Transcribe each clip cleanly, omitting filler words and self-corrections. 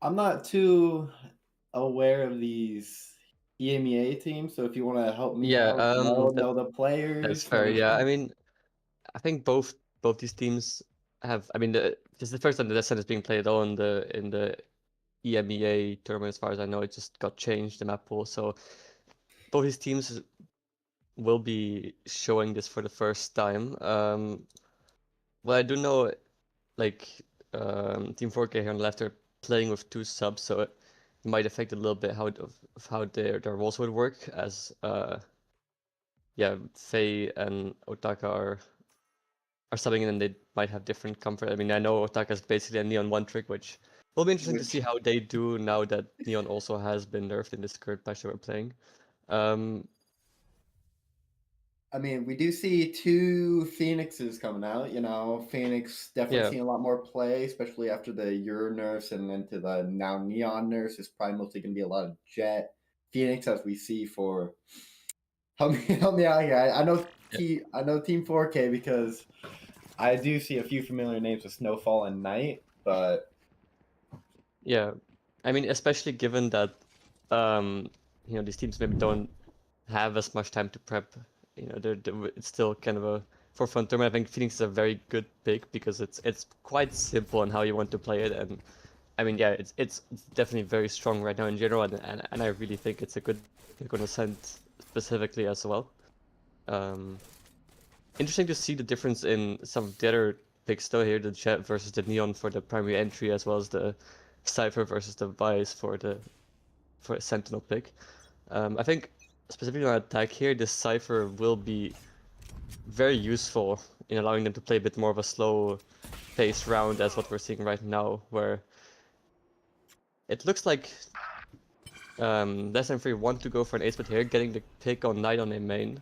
I'm not too aware of these EMEA teams, so if you want to help me Yeah, out, know the that's players, let fair. me Yeah, know. I mean, I think both these teams have. I mean, this is the first time the Descent is being played all in the EMEA tournament. As far as I know, it just got changed the map pool. So both these teams will be showing this for the first time. Well, I do know, like, Team 4K here on the left are playing with two subs, so it might affect a little bit of how their roles would work. As yeah, Faye and Otaka are subbing in, and they might have different comfort. I mean, I know Otaka is basically a Neon one trick, which will be interesting to see Which how they do now that Neon also has been nerfed in this current patch that we're playing. Um, I mean, we do see two Phoenixes coming out. Phoenix definitely yeah, seeing a lot more play, especially after the Euro nerfs and into the now Neon nerfs. It's probably mostly going to be a lot of Jet. Phoenix, as we see for help me out here. yeah, I know Team 4K because I do see a few familiar names with Snowfall and Knight, but yeah. I mean, especially given that these teams maybe don't have as much time to prep. It's still kind of a forefront term. I think Phoenix is a very good pick because it's quite simple on how you want to play it, and I mean, yeah, it's definitely very strong right now in general, and I really think it's a good pick on Ascent specifically as well. Um, Interesting to see the difference in some of the other picks though here, the Jet versus the Neon for the primary entry, as well as the Cypher versus the Vice for a Sentinel pick. I think specifically on attack here, this Cypher will be very useful in allowing them to play a bit more of a slow paced round as what we're seeing right now, where it looks like less than 3 want to go for an ace, but here getting the pick on Knight on a main.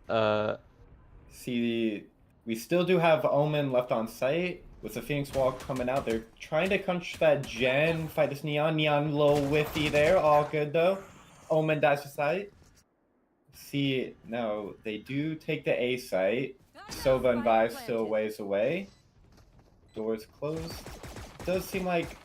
Uh, see, we still do have Omen left on site with the Phoenix Wall coming out. They're trying to crunch that Gen, fight this Neon. Neon a little whiffy there. All good though. Omen dies to site. See, no, they do take the A site. Sova and Vive still ways away. Doors closed. Does seem like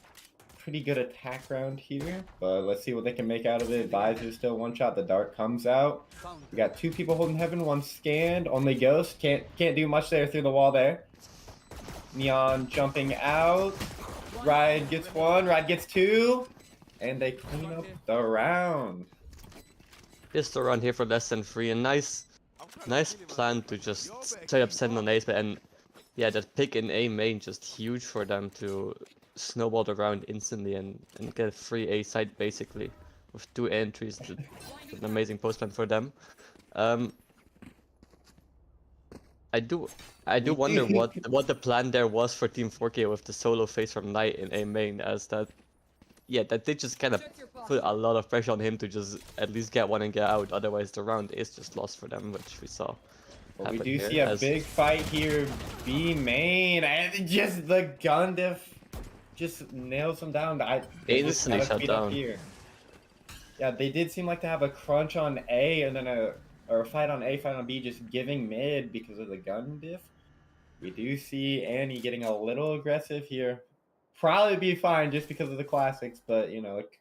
pretty good attack round here, but let's see what they can make out of it. Visor still one shot. The dart comes out. We got two people holding heaven, one scanned. Only Ghost can't do much there through the wall there. Neon jumping out. Ride gets one. Ride gets two, and they clean up the round. pistol run here for less than 3, and nice plan to just straight up send on ace, and yeah, that pick in A main just huge for them to snowball the round instantly and get a free A side basically with 2 entries. An amazing post plan for them. Um, I do I do We wonder do. what the plan there was for Team 4K with the solo phase from Knight in A main, as that yeah, that did just kind of put a lot of pressure on him to just at least get one and get out. Otherwise, the round is just lost for them, which we saw But we happen do here. see a As big fight here. B main, and just the gun diff just nails them down. They just instantly gotta shut speed up down. here. Yeah, they did seem like to have a crunch on A and then a fight on A, fight on B, just giving mid because of the gun diff. We do see Annie getting a little aggressive here. Probably be fine just because of the classics, but it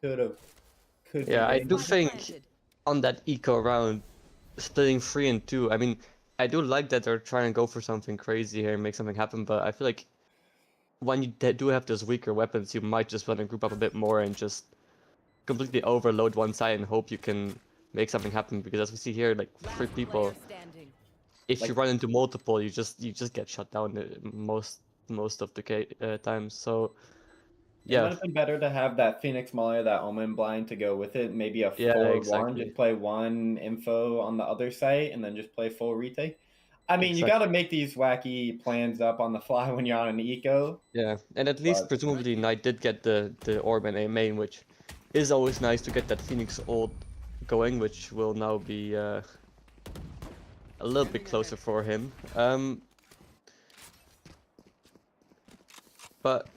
could be Yeah, I do dangerous. think on that eco round, splitting 3 and 2. I mean, I do like that they're trying to go for something crazy here and make something happen, but I feel like when you do have those weaker weapons, you might just want to group up a bit more and just completely overload one side and hope you can make something happen. Because as we see here, like 3 people, if you Like run into multiple, you just get shut down most of the times. So it yeah, might have been better to have that Phoenix Molly, that Omen blind to go with it. Maybe a yeah, 4-1, exactly, just play one info on the other site and then just play full retake. I mean, you got to exactly. make these wacky plans up on the fly when you're on an eco, Yeah, and at least but presumably Knight did get the orb and a main, which is always nice to get that Phoenix ult going, which will now be a little bit closer for him. But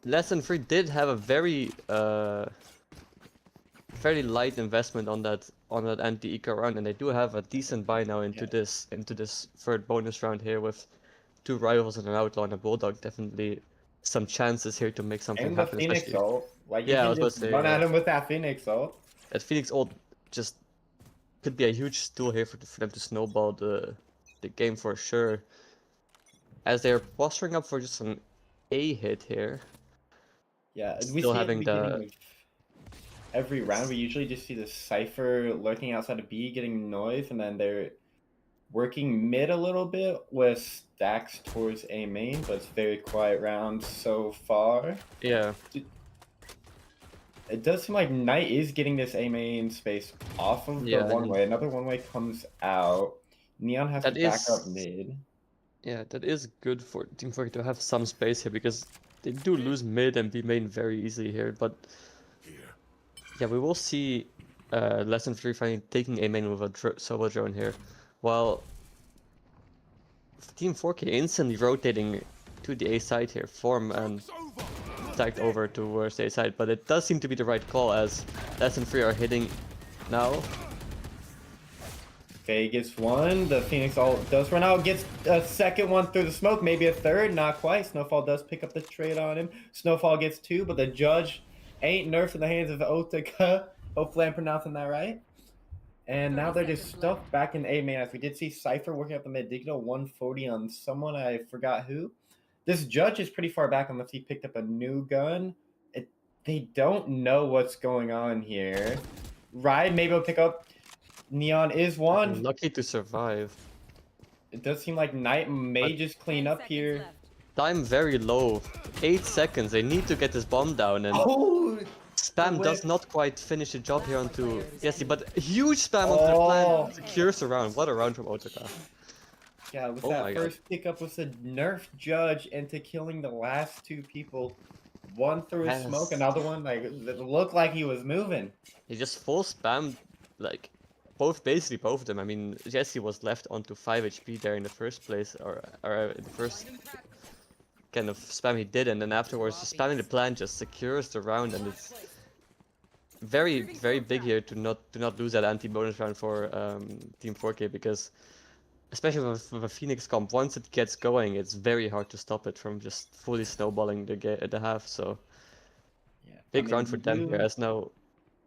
Lesson 3 did have a very fairly light investment on that anti-eco round, and they do have a decent buy now yeah. into this third bonus round here with 2 rivals and an outlaw and a bulldog. Definitely some chances here to make something And the happen, Phoenix especially. ult. Like, you Yeah, I can was about just to say, run at him with that Phoenix ult. that Phoenix ult just could be a huge tool here for them to snowball the game for sure. As they're posturing up for just an A hit here. Yeah, we Still see at the having beginning the of every round, we usually just see the Cypher lurking outside of B, getting noise, and then they're working mid a little bit with stacks towards A main, but it's very quiet round so far. yeah. It does seem like Knight is getting this A main space off of the Yeah, one and way. Another one way comes out. Neon has to that back up is mid. yeah, that is good for Team 4K to have some space here because they do lose mid and B main very easily here. But yeah, we will see Lesson 3 finally taking A main with a solo drone here, while Team 4K instantly rotating to the A side here, form and stacked over towards the A side. But it does seem to be the right call as Lesson 3 are hitting now. Okay, gets one. The Phoenix ult does run out. Gets a second one through the smoke. Maybe a third. Not quite. Snowfall does pick up the trade on him. Snowfall gets two, but the judge ain't nerfed in the hands of Otaka. Hopefully I'm pronouncing that right. And now they're just stuck back in A main. As we did see Cypher working up the mid. Did get a 140 on someone. I forgot who. This judge is pretty far back unless he picked up a new gun. They don't know what's going on here. Ride maybe will pick up. Neon is one. Lucky to survive. It does seem like Knight may But- just clean up here. Time very low. 8 seconds. They need to get this bomb down and Oh! spam Wait. does not quite finish the job here onto Yessi, but huge spam onto the Plat secures the round. What a round from Otaka. Yeah, with Oh my that God. first pickup was a nerf judge into killing the last two people. One through his Yes. smoke, another one like it looked like he was moving. He just full spammed like basically both of them. I mean, Jesse was left onto 5 HP there in the first place, or in the first kind of spam he did, and then afterwards just spamming the plant just secures the round, and it's very big here to not lose that anti-bonus round for Team 4K, because especially with a Phoenix comp, once it gets going, it's very hard to stop it from just fully snowballing the half. So Yeah, big round for them here, as now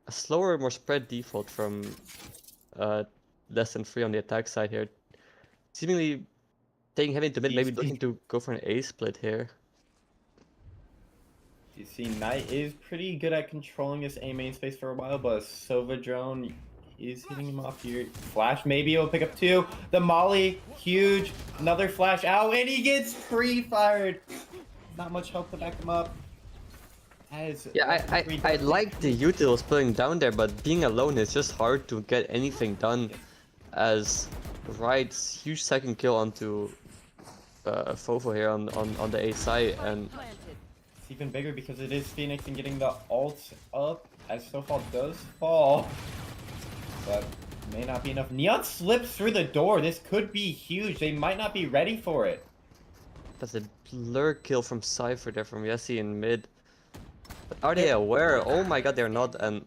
a slower, more spread default from less than 3 on the attack side here. Seemingly taking heavy into mid, maybe looking to go for an A split here. You see, Knight is pretty good at controlling this A main space for a while, but Sova drone is hitting him off here. Flash, maybe he'll pick up two. The Molly, huge. Another flash out, and he gets pre-fired. Not much help to back him up. Yeah, I like the utils putting down there, but being alone is just hard to get anything done. As Wright's huge second kill onto Fofo here on the A side, and it's even bigger because it is Phoenix and getting the ult up as Snowfall does fall. But may not be enough. Neon slips through the door. This could be huge. They might not be ready for it. that's a blur kill from Cypher there from Yessi in mid. But are they aware? Oh my God, they're not, and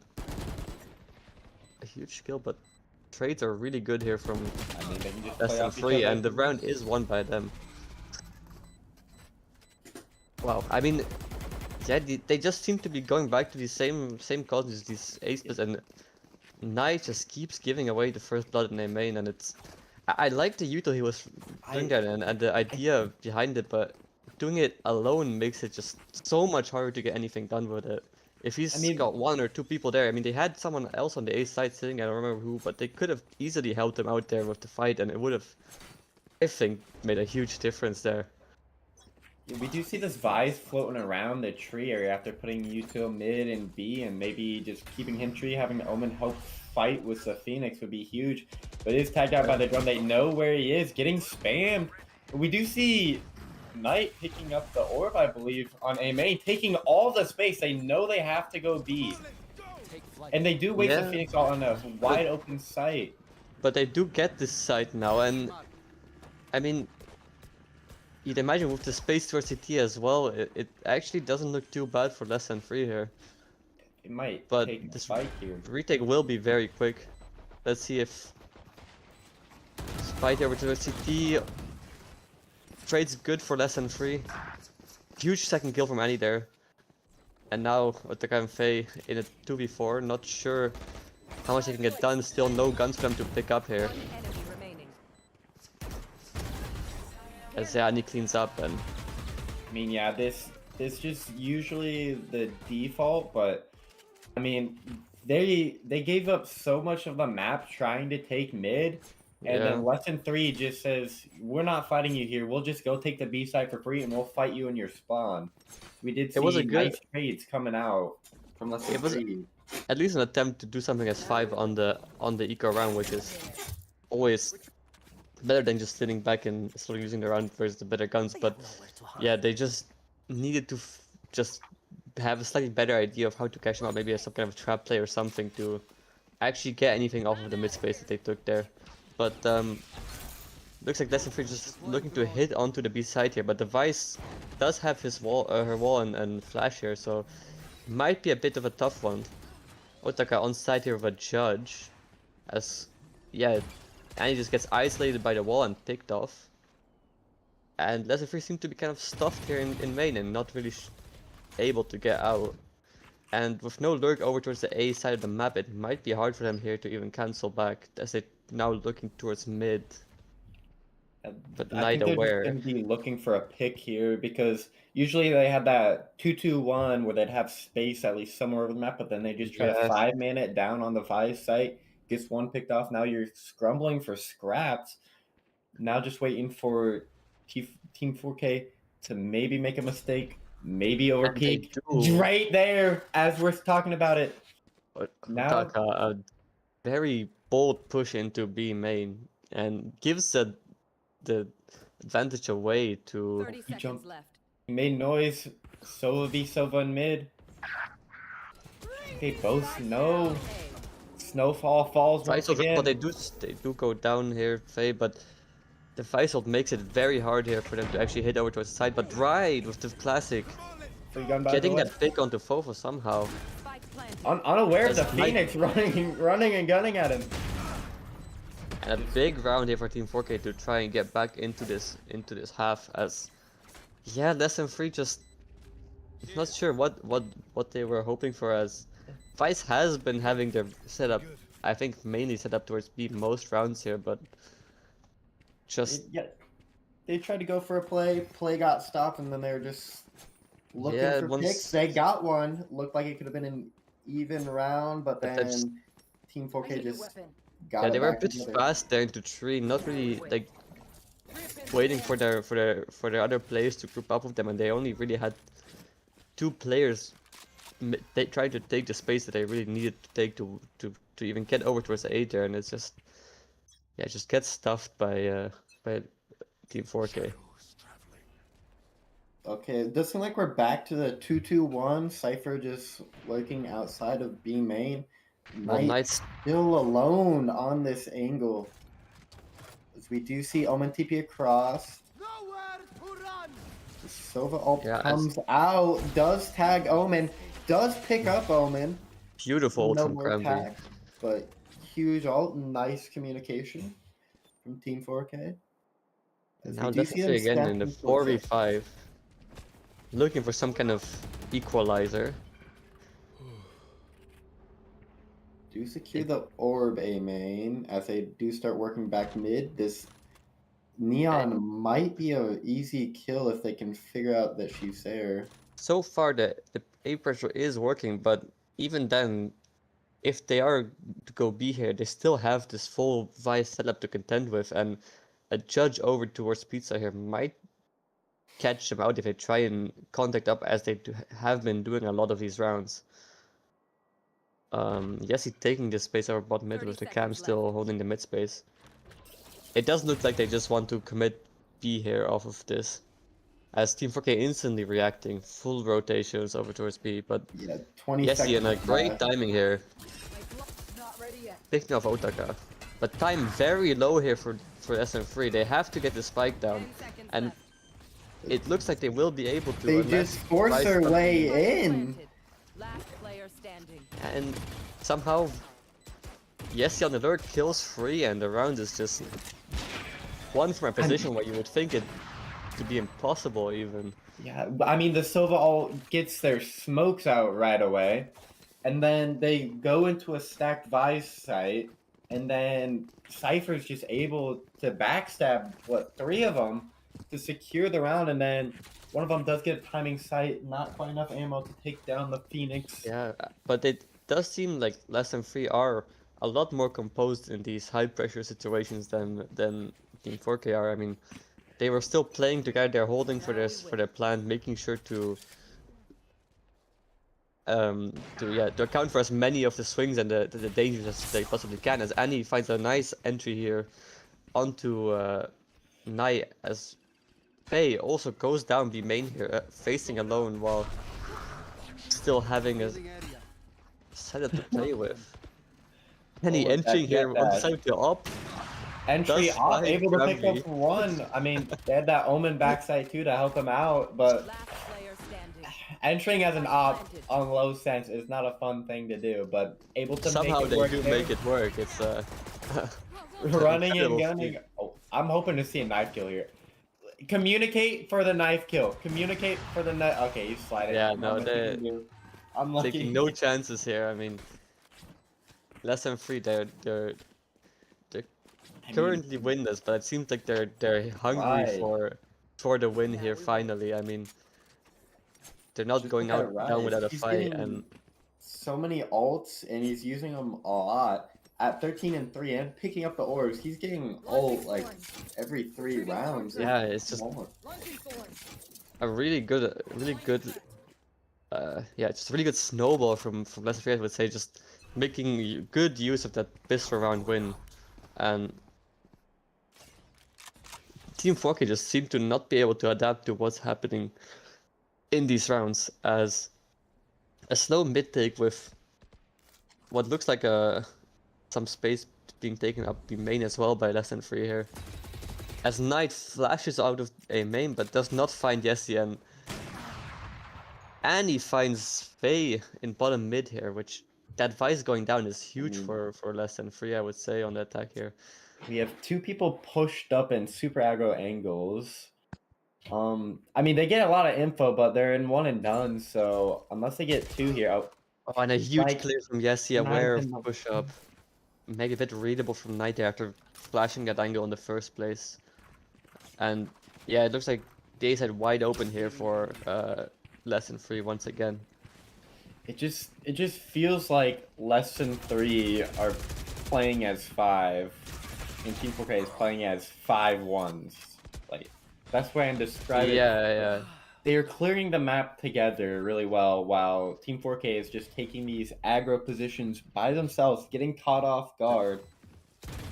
a huge kill, but trades are really good here from I mean, they can just less play than off each 3, other. and the round is won by them. Wow, I mean, yeah, they just seem to be going back to the same causes, these A splits, and Knight just keeps giving away the first blood in their main, and it's... I like the util he was doing that, and the idea behind it, but doing it alone makes it just so much harder to get anything done with it. If he's got 1 or 2 people there, I mean, they had someone else on the A side sitting, I don't remember who, but they could have easily helped him out there with the fight, and it would have, I think, made a huge difference there. Yeah, we do see this Vise floating around the tree area after putting util mid and B, and maybe just keeping him tree, having Omen help fight with the Phoenix would be huge. But it is tagged out by the drone. They know where he is, getting spammed. We do see Knight picking up the orb, I believe, on A main, taking all the space. They know they have to go B. And they do waste the Phoenix all on a wide open site. But they do get this site now, and I mean, you'd imagine with the space towards CT as well, it actually doesn't look too bad for less than 3 here. It might But take this fight here. retake will be very quick. Let's see if this fight over to the CT trades good for less than 3. Huge second kill from Annie there. And now Otaka and Faye in a 2v4, not sure how much they can get done. Still no guns for them to pick up here. As Annie cleans up and... I mean, yeah, this just usually the default, but I mean, they gave up so much of the map trying to take mid, and then Lesson 3 just says, we're not fighting you here, we'll just go take the B side for free and we'll fight you in your spawn. We did see nice trades coming out from Lesson 3. At least an attempt to do something as 5 on the eco round, which is always better than just sitting back and slowly using the round versus the better guns. But yeah, they just needed to just have a slightly better idea of how to catch them out, maybe as some kind of trap play or something to actually get anything off of the mid space that they took there. But looks like Lesson 3 just looking to hit onto the B side here, but the Vice does have his wall, her wall and flash here, so might be a bit of a tough one. Otaka on side here with a judge, as yeah, Annie just gets isolated by the wall and picked off. And Lesson 3 seems to be kind of stuffed here in main and not really able to get out. And with no lurk over towards the A side of the map, it might be hard for them here to even cancel back, as they're now looking towards mid. But I think they're going to be looking for a pick here, because usually they had that 2-2-1 where they'd have space at least somewhere over the map, but then they just try to 5-man it down on the Vice site, gets one picked off. Now you're scrambling for scraps. Now just waiting for Team 4K to maybe make a mistake, maybe overpeak. Right there, as we're talking about it. Now a very bold push into B main and gives the advantage away to... 30 seconds left. He made noise. Sova v Sova in mid. They both know. Snowfall falls once again. But they do go down here, Faye, but the Faisal makes it very hard here for them to actually hit over towards the side. But right with the classic, getting that pick onto Fofo somehow. Unaware of the Phoenix running and gunning at him. And a big round here for Team 4K to try and get back into this half, as yeah, Lesson 3 just not sure what they were hoping for, as Vice has been having their setup, I think mainly set up towards B most rounds here, but just they tried to go for a play got stopped, and then they were just looking for picks. They got one, looked like it could have been an even round, but then Team 4K just got they were a bit fast there into 3, not really like waiting for their other players to group up with them, and they only really had 2 players they tried to take the space that they really needed to take to even get over towards the 8 there, and it's just just gets stuffed by Team 4K. Okay, it does seem like we're back to the 2-2-1. Cypher just lurking outside of B main. Knight's still alone on this angle. As we do see Omen TP across. Sova ult comes out, does tag Omen, does pick up Omen. Beautiful ult from Cranberry. But huge ult, nice communication from Team 4K. Now definitely again in the 4v5. Looking for some kind of equalizer. Do secure the orb A main as they do start working back mid. This Neon might be an easy kill if they can figure out that she's there. So far the A pressure is working, but even then, if they are to go B here, they still have this full Vice setup to contend with, and a judge over towards Pizza here might catch them out if they try and contact up, as they have been doing a lot of these rounds. Yes, he's taking this space over bot mid with the cam still holding the mid space. It does look like they just want to commit B here off of this, as Team 4K instantly reacting, full rotations over towards B, but yeah, 20 Yessi seconds and a great timing here, picking off Otaka. But time very low here for SM3. They have to get the spike down, and it looks like they will be able to. They just force their way in. And somehow, Yessi on the lurk kills 3, and the round is just one from a position where you would think it to be impossible even. Yeah, I mean the Sova all gets their smokes out right away, and then they go into a stacked Vice site, and then Cypher's just able to backstab what 3 of them to secure the round, and then one of them does get a timing sight, not quite enough ammo to take down the Phoenix. Yeah, but it does seem like Less Than Free are a lot more composed in these high pressure situations than Team 4K are. I mean, they were still playing together, they're holding for their plan, making sure to account for as many of the swings and the dangers as they possibly can. As Annie finds a nice entry here onto Nai, as Faye also goes down B main here, facing alone while still having a setup to play with. Annie Oh, look, entering that here on the dash. side of the op. Entry Does off, find able to pick Gravity. up 1. I mean, they had that Omen backside too to help them out, but Last player standing. entering as an op on low sense is not a fun thing to do, but able to Somehow make it they work do there. make it work. It's Running and incredible gunning. feat. Oh, I'm hoping to see a knife kill here. Communicate for the knife kill. Communicate for the knife. Okay, he's sliding. Yeah, no, Not much you they're can do. I'm lucky. taking no chances here. I mean, Less Than Free, they're I mean, currently winless, but it seems like they're hungry Right. for the win here finally. I mean, they're not just going look at out down Rise. without a He's fight, getting and so many ults, and he's using them a lot. At 13 and 3 and picking up the orbs, he's getting ult like every 3 rounds. if yeah, it's just more. a really good, yeah, just really good snowball from Less Than Free, I would say, just making good use of that pistol round win, and Team 4K just seem to not be able to adapt to what's happening in these rounds, as a slow mid take with what looks like some space being taken up B main as well by Less Than Free here. As Knight flashes out of A main but does not find Yessi, and Annie finds Faye in bottom mid here, which that Vice going down is huge for Less Than Free, I would say, on the attack here. We have 2 people pushed up in super aggro angles. I mean, they get a lot of info, but they're in 1 and done, so unless they get 2 here, Oh, and a huge like, clear from Yessi, not aware of even- push up. Make it a bit readable from Knight there after flashing that angle in the first place. And yeah, it looks like Days had wide open here for Less Than Free once again. it just feels like Less Than 3 are playing as 5, and Team 4K is playing as 5-1s. Like, that's way I'm describing. Yeah. They are clearing the map together really well, while Team 4K is just taking these aggro positions by themselves, getting caught off guard.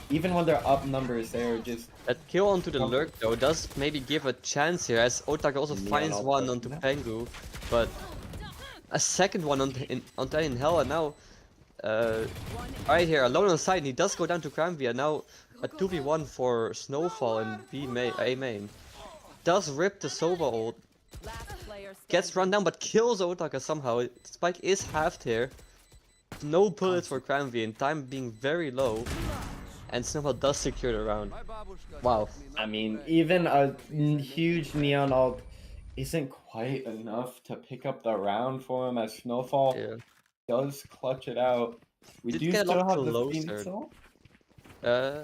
Even when they're up numbers, they're just... That kill onto the lurk though does maybe give a chance here, as Otak also Yeah, finds and one also- onto Pengu, but a second one onto in Hell, and now right here alone on side, and he does go down to Cranvia. Now a 2v1 for Snowfall and A main. Does rip the Sova ult, Last player gets run down but kills Otaka somehow. Spike is halved here. No bullets for Cranvia, and time being very low. And Snowball does secure the round. Wow. I mean, even a huge Neon ult isn't quite enough to pick up the round for him, as Snowfall Yeah. does clutch it out. We Did do get a still lot have the closer. Phoenix ult Uh,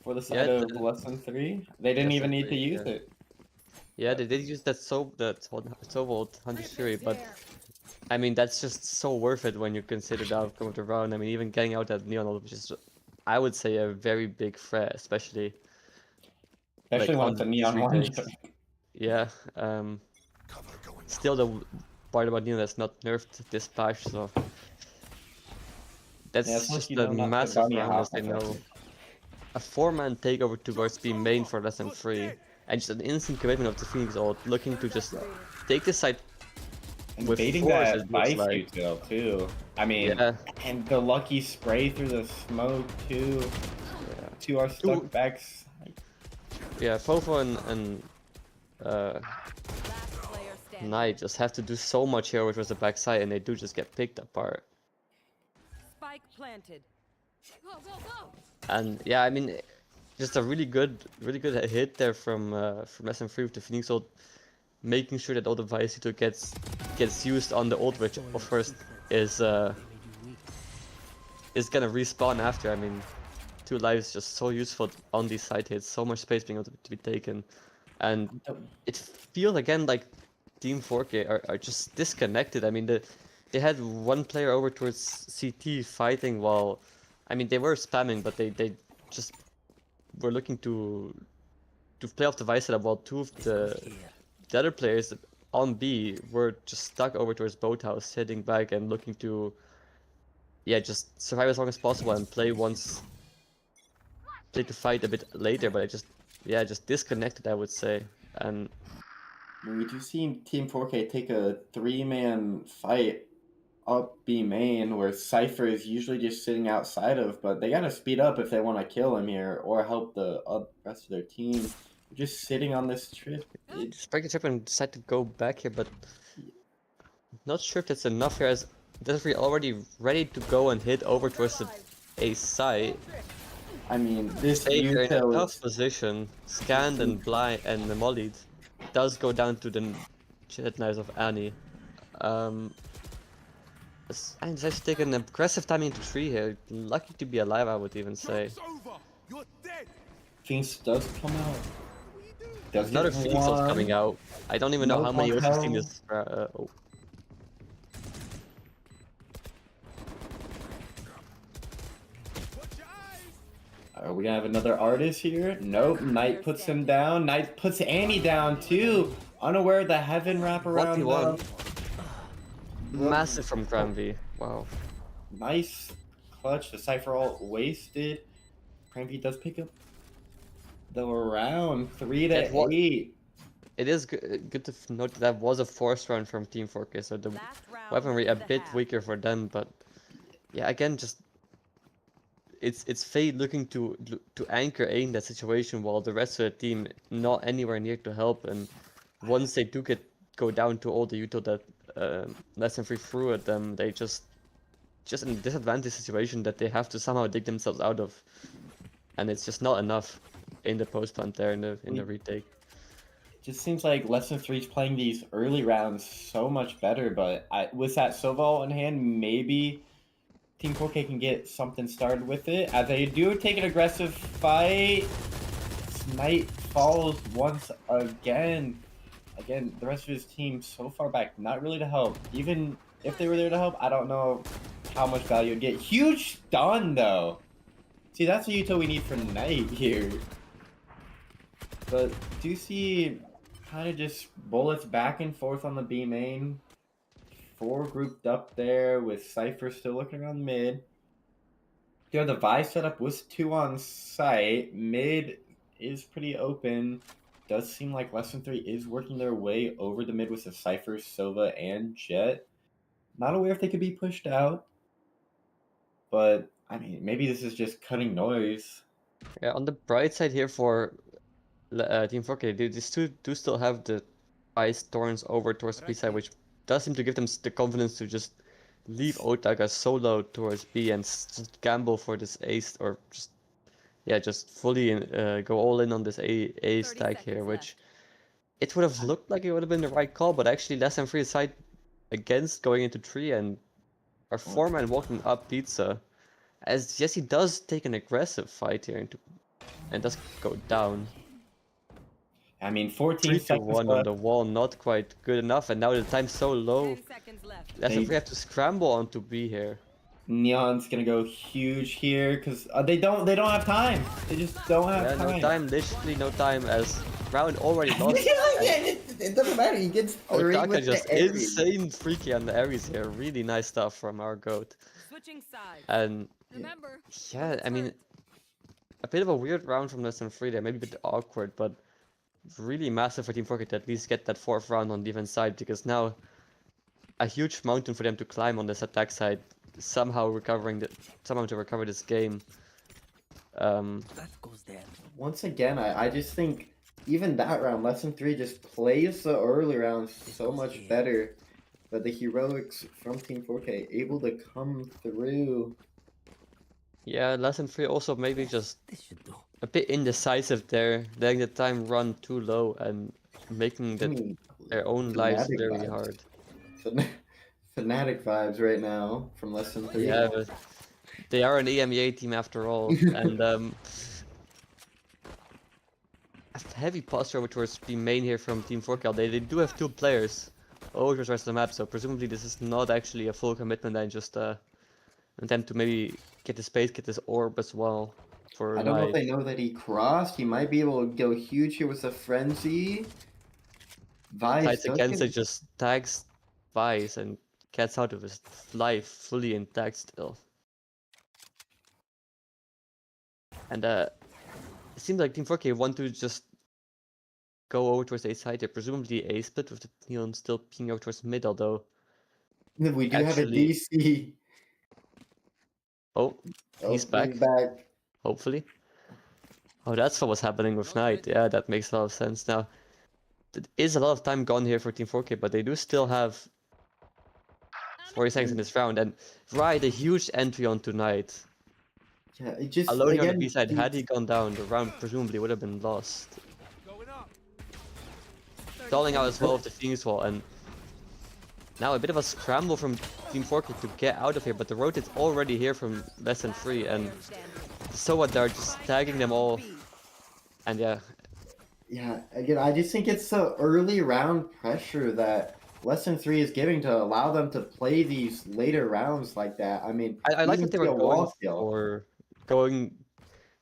for the side of the- Less Than 3. They didn't Less even Than need to 3, use yeah. it. Yeah, they did use that Sova 100 Fury, but I mean that's just so worth it when you consider the outcome of the round. I mean, even getting out that Neon ult, which is, I would say, a very big threat, especially Especially when on it's a the Neon one. retakes. Yeah. Still the part about Neon that's not nerfed this patch, so that's Yeah, it's just lucky a though not to massive bounty round, hop as they know. effective. A 4-man takeover towards being main for Less Than Free, and just an instant commitment of the Phoenix ult, looking to just take this side with Baiting force, that it looks Vice like. util too. I mean, Yeah. and the lucky spray through the smoke too. Yeah. 2 are stuck Two- back. Yeah, Fofo and Last player standing. Knight just have to do so much here, which was the backside, and they do just get picked apart. Spike planted. Go, go, go. And yeah, I mean, just a really good hit there from SM3 with the Phoenix ult, making sure that all the Viacito gets used on the ult, which of course is gonna respawn after. I mean, 2 lives just so useful on these side hits, so much space being able to be taken, and it feels again like Team 4K are just disconnected. I mean, they had one player over towards CT fighting while, I mean, they were spamming, but they just were looking to play off the Vice setup while 2 of the other players on B were just stuck over towards Boathouse, sitting back and looking to, yeah, just survive as long as possible and play to fight a bit later, but just disconnected, I would say. And We do see Team 4K take a 3-man fight up B main where Cypher is usually just sitting outside of, but they gotta speed up if they want to kill him here or help the rest of their team. They're just sitting on this trip. just break the trip and decide to go back here, but not sure if that's enough here, as Desiree already ready to go and hit over towards the A site. I mean, this Baker in a Yuto tough position, scanned and blind and mollied, does go down to the jet knives of Annie. And decides to take an aggressive timing into 3 here. Lucky to be alive, I would even say. Phoenix does come out. Does Another get Phoenix ult one. coming out. I don't even know No how many ults we've seen hotel. this. Oh. Are we gonna have another artist here? Nope. Knight puts him down. Knight puts Annie down too. Unaware of the heaven wraparound. 1v1. though. Massive from Granby. Wow. Nice clutch. The Cypher ult wasted. Cranky does pick up the round 3 to That wa- 8. It is good to note that was a forced run from Team 4K, so the Last round weaponry of a the bit half. weaker for them, but yeah, again, just it's Fade looking to anchor A in that situation while the rest of the team not anywhere near to help, and once they do go down to all the util that less than 3 threw at them, they just in a disadvantaged situation that they have to somehow dig themselves out of, and it's just not enough in the post plant there in the retake. Just seems like Lesson 3's playing these early rounds so much better, but with that Sova ult in hand, maybe Team 4K can get something started with it. As they do take an aggressive fight, Knight falls once again. Again, the rest of his team so far back, not really to help. Even if they were there to help, I don't know how much value it'd get. Huge stun, though. See, that's the util we need for Knight here. But do you see kind of just bullets back and forth on the B main? 4 grouped up there with Cypher still looking around mid. You have the Vi setup with 2 on site. Mid is pretty open. Does seem like Lesson 3 is working their way over the mid with the Cypher, Sova, and Jet. Not aware if they could be pushed out. But, I mean, maybe this is just cutting noise. Yeah, on the bright side here for Team 4K, these two do still have the Ice Thorns over towards B side, which does seem to give them the confidence to just leave Otaka solo towards B and just gamble for this ace, or just fully go all in on this A stack here, seconds which it would have looked like it would have been the right call, but actually less than 3 side against going into 3 and our 4-man walking up Pizza, as Jesse does take an aggressive fight here and does go down. I mean, 14 3 to seconds 1 on left. the wall, not quite good enough, and now the time's so low. 10 seconds left. Less than 3 have to scramble onto B here. Neon's gonna go huge here because they don't have time. They just don't have Yeah, time. no time, literally no time, as round already lost. It doesn't matter. He gets 3 Otaka with just the Ares. insane freaky on the Ares here. Really nice stuff from our goat. Switching sides. And Remember. yeah, I mean, a bit of a weird round from less than 3 there, maybe a bit awkward, but really massive for Team 4K to at least get that 4th round on defense side, because now a huge mountain for them to climb on this attack side, somehow to recover this game. Once again, I just think even that round, Lesson 3 just plays the early rounds so much better. But the heroics from Team 4K able to come through. Yeah, lesson 3 also maybe just This should do. a bit indecisive there, letting the time run too low and making I mean, their own lives Fnatic very vibes. hard. Fnatic vibes right now from lesson 3. Yeah, but they are an EMEA team after all, and a heavy posture over towards B main here from Team 4K. They do have 2 players over towards the rest of the map, so presumably this is not actually a full commitment and just an attempt to maybe get the space, get this orb as well for I don't know if Knight. they know that he crossed. He might be able to go huge here with a frenzy. Vice Fights does against get it, just tags Vice and gets out of his life fully intact still. And it seems like Team 4K want to just go over towards A side here, presumably A split with the Neon still peeking over towards mid, although We do have a actually, DC. oh, he's back, back. hopefully. Oh, that's what was happening with Knight. Yeah, that makes a lot of sense now. There is a lot of time gone here for Team 4K, but they do still have 40 seconds in this round, and right, a huge entry onto Knight. Yeah, it just Alone here on the again. B side, had he gone down, the round presumably would have been lost. Stalling out as well with the Phoenix Wall, and now a bit of a scramble from Team 4K to get out of here, but the rotate's already here from lesson 3, and Player standing. so what, they're just tagging them all, and yeah, Yeah, again, I just think it's the early round pressure that lesson 3 is giving to allow them to play these later rounds like that. I mean, I like even that they see were a going wall kill. for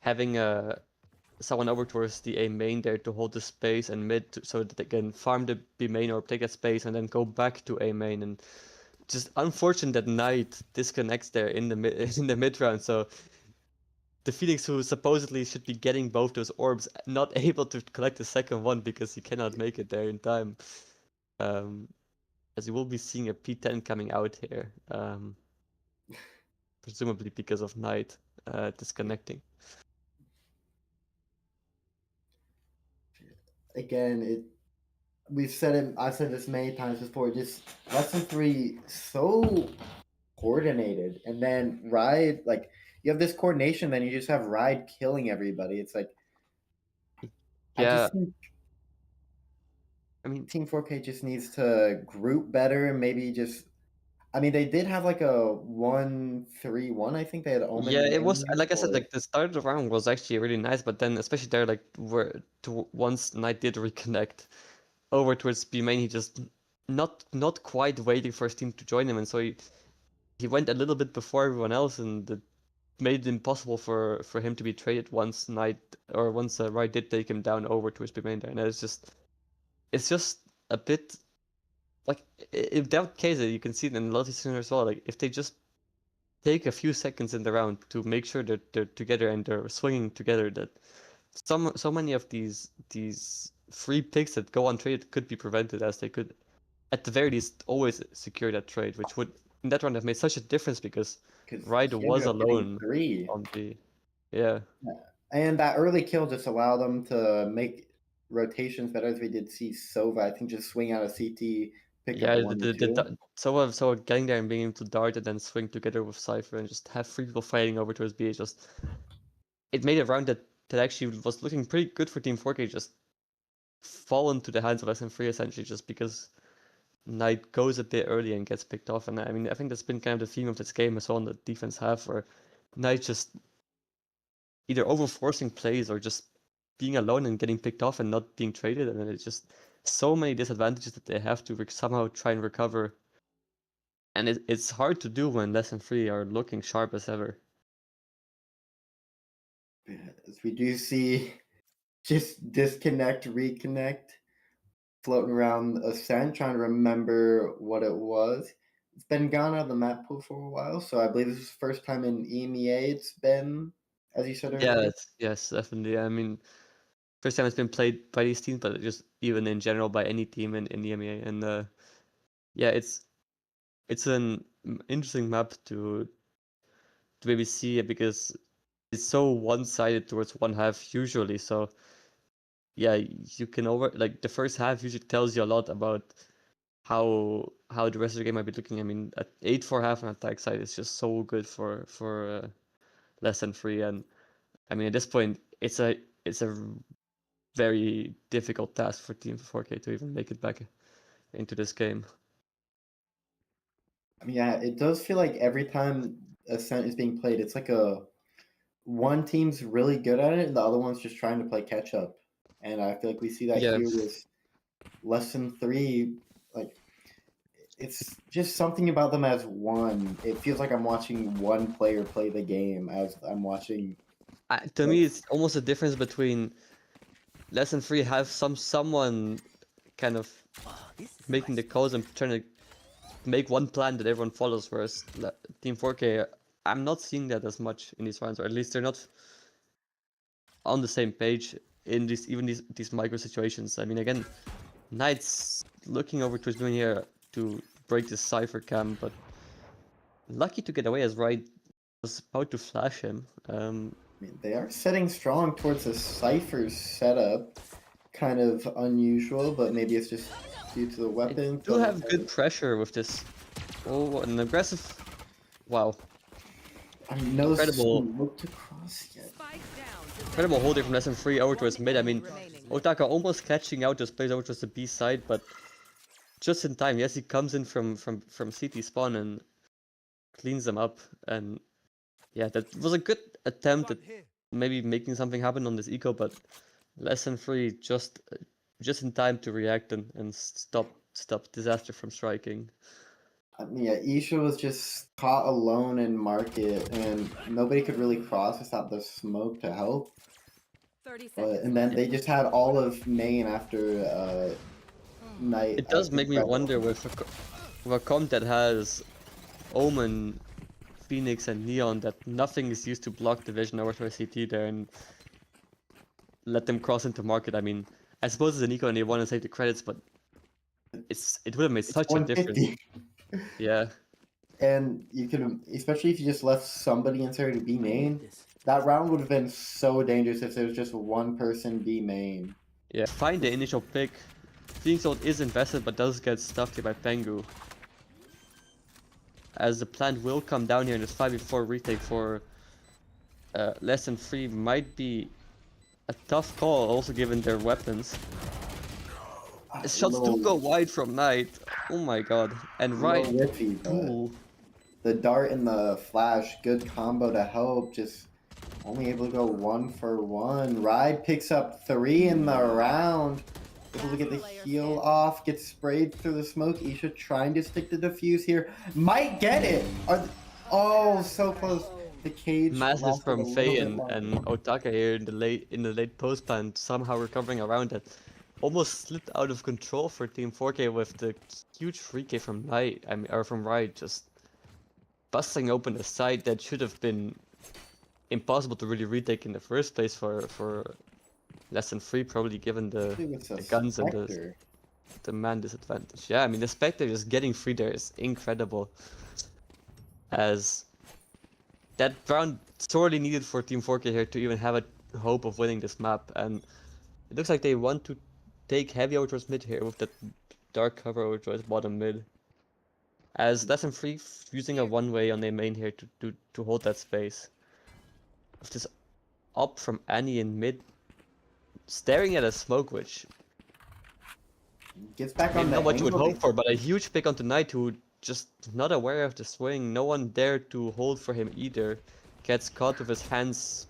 having someone over towards the A main there to hold the space and mid so that they can farm the B main or take that space and then go back to A main. And just unfortunate that Knight disconnects there in the mid round. So the Phoenix, who supposedly should be getting both those orbs, not able to collect the second one because he cannot make it there in time. As you will be seeing a P10 coming out here, presumably because of Knight disconnecting. Again, we've said it. I've said this many times before. Just lesson 3 so coordinated, and then Ride, like, you have this coordination, then you just have Ride killing everybody. It's like, I Yeah, just think I mean, Team 4K just needs to group better and maybe just. I mean, they did have like a 1-3-1. I think they had Omen yeah, and it was Amy, like I said, or like the start of the round was actually really nice, but then especially there, like where to once Knight did reconnect over towards B main, he just not quite waiting for his team to join him, and so he went a little bit before everyone else, and it made it impossible for him to be traded once Knight or once Wright did take him down over towards B main there, and it's just a bit like if that case you can see it in a lot of these scenarios as well, like if they just take a few seconds in the round to make sure that they're together and they're swinging together, that so many of these free picks that go untraded could be prevented, as they could at the very least always secure that trade, which would in that round have made such a difference because because Ryder he ended was up getting alone 3. on the yeah. And that early kill just allowed them to make rotations better, as we did see Sova, I think, just swing out of CT, pick up Yeah, a 1-2. so getting there and being able to dart and then swing together with Cypher and just have three people fighting over towards B, just it made a round that actually was looking pretty good for Team 4K just fall into the hands of SM3 essentially, just because Knight goes a bit early and gets picked off. And I mean, I think that's been kind of the theme of this game as well on the defense half, where Knight just either overforcing plays or just being alone and getting picked off and not being traded. And then it's just so many disadvantages that they have to somehow try and recover. And it's hard to do when lesson 3 are looking sharp as ever. As we do see just disconnect, reconnect, floating around Ascent, trying to remember what it was. It's been gone out of the map pool for a while, so I believe this is the first time in EMEA it's been, as you said Yeah, earlier. yes, definitely. I mean, first time it's been played by these teams, but just even in general by any team in the EMEA. And yeah, it's an interesting map to maybe see it because it's so one-sided towards one half usually. So yeah, you can like the first half usually tells you a lot about how the rest of the game might be looking. I mean, at 8-4 half on attack side is just so good for less than 3. And I mean, at this point, it's a very difficult task for Team 4K to even make it back into this game. Yeah, it does feel like every time Ascent is being played, it's like one team's really good at it, and the other one's just trying to play catch up. And I feel like we see that Yeah. here with Lesson 3. Like, it's just something about them as one. It feels like I'm watching one player play the game as I'm watching. To me, it's almost a difference between Lesson 3 have someone kind of making the calls and trying to make one plan that everyone follows, whereas Team 4K, I'm not seeing that as much in these rounds, or at least they're not on the same page in these micro situations. I mean, again, Knight's looking over to his wing here to break this Cypher cam, but lucky to get away as Ride was about to flash him. I mean, they are setting strong towards a Cypher setup. Kind of unusual, but maybe it's just due to the weapon. Do have good pressure with this. Oh, an aggressive. Wow. I mean, no Incredible. smoke to cross yet. Incredible holding from Lesson 3 over towards mid. I mean, Otaka almost catching out this plays over towards the B side, but just in time. Yes, he comes in from CT spawn and cleans them up. And yeah, that was a good attempt at maybe making something happen on this eco, but Lesson 3 just in time to react and stop disaster from striking. I mean, yeah, Isha was just caught alone in market, and nobody could really cross without the smoke to help. 30 seconds. And then they just had all of main after Night. It does make me wonder with a comp that has Omen, Phoenix, and Neon, that nothing is used to block the vision over to a CT there and let them cross into market. I mean, I suppose it's an eco and they want to save the credits, but it would have made such a difference. Yeah. And you can, especially if you just left somebody inside to B main, that round would have been so dangerous if there was just one person B main. Yeah, find the initial pick. Phoenix ult is invested, but does get stuffed here by Pengu. As the plant will come down here in this 5v4 retake for Lesson 3 might be a tough call, also given their weapons. Shots do go wide from Knight. Oh my god. And right. The dart and the flash, good combo to help. Just only able to go 1-for-1. Ride picks up 3 in the round. Able to get the heal off, gets sprayed through the smoke. Isha trying to stick the defuse here. Might get it! Oh, so close. The cage. Massive from Faye and Otaka here in the late post plant, somehow recovering around it. Almost slipped out of control for Team 4K with the huge free K from Knight, or from Ride, just busting open a site that should have been impossible to really retake in the first place for Lesson 3, probably given the guns and the man disadvantage. Yeah, I mean, the Spectre just getting free there is incredible. As that round sorely needed for Team 4K here to even have a hope of winning this map, and it looks like they want to take heavy over towards mid here with that dark cover over towards bottom mid. As Lesson 3 using a one-way on their main here to hold that space. With this up from Annie in mid, staring at a smoke, which gets back on not what you would hope for, but a huge pick onto Knight, who just not aware of the swing. No one there to hold for him either. Gets caught with his hands,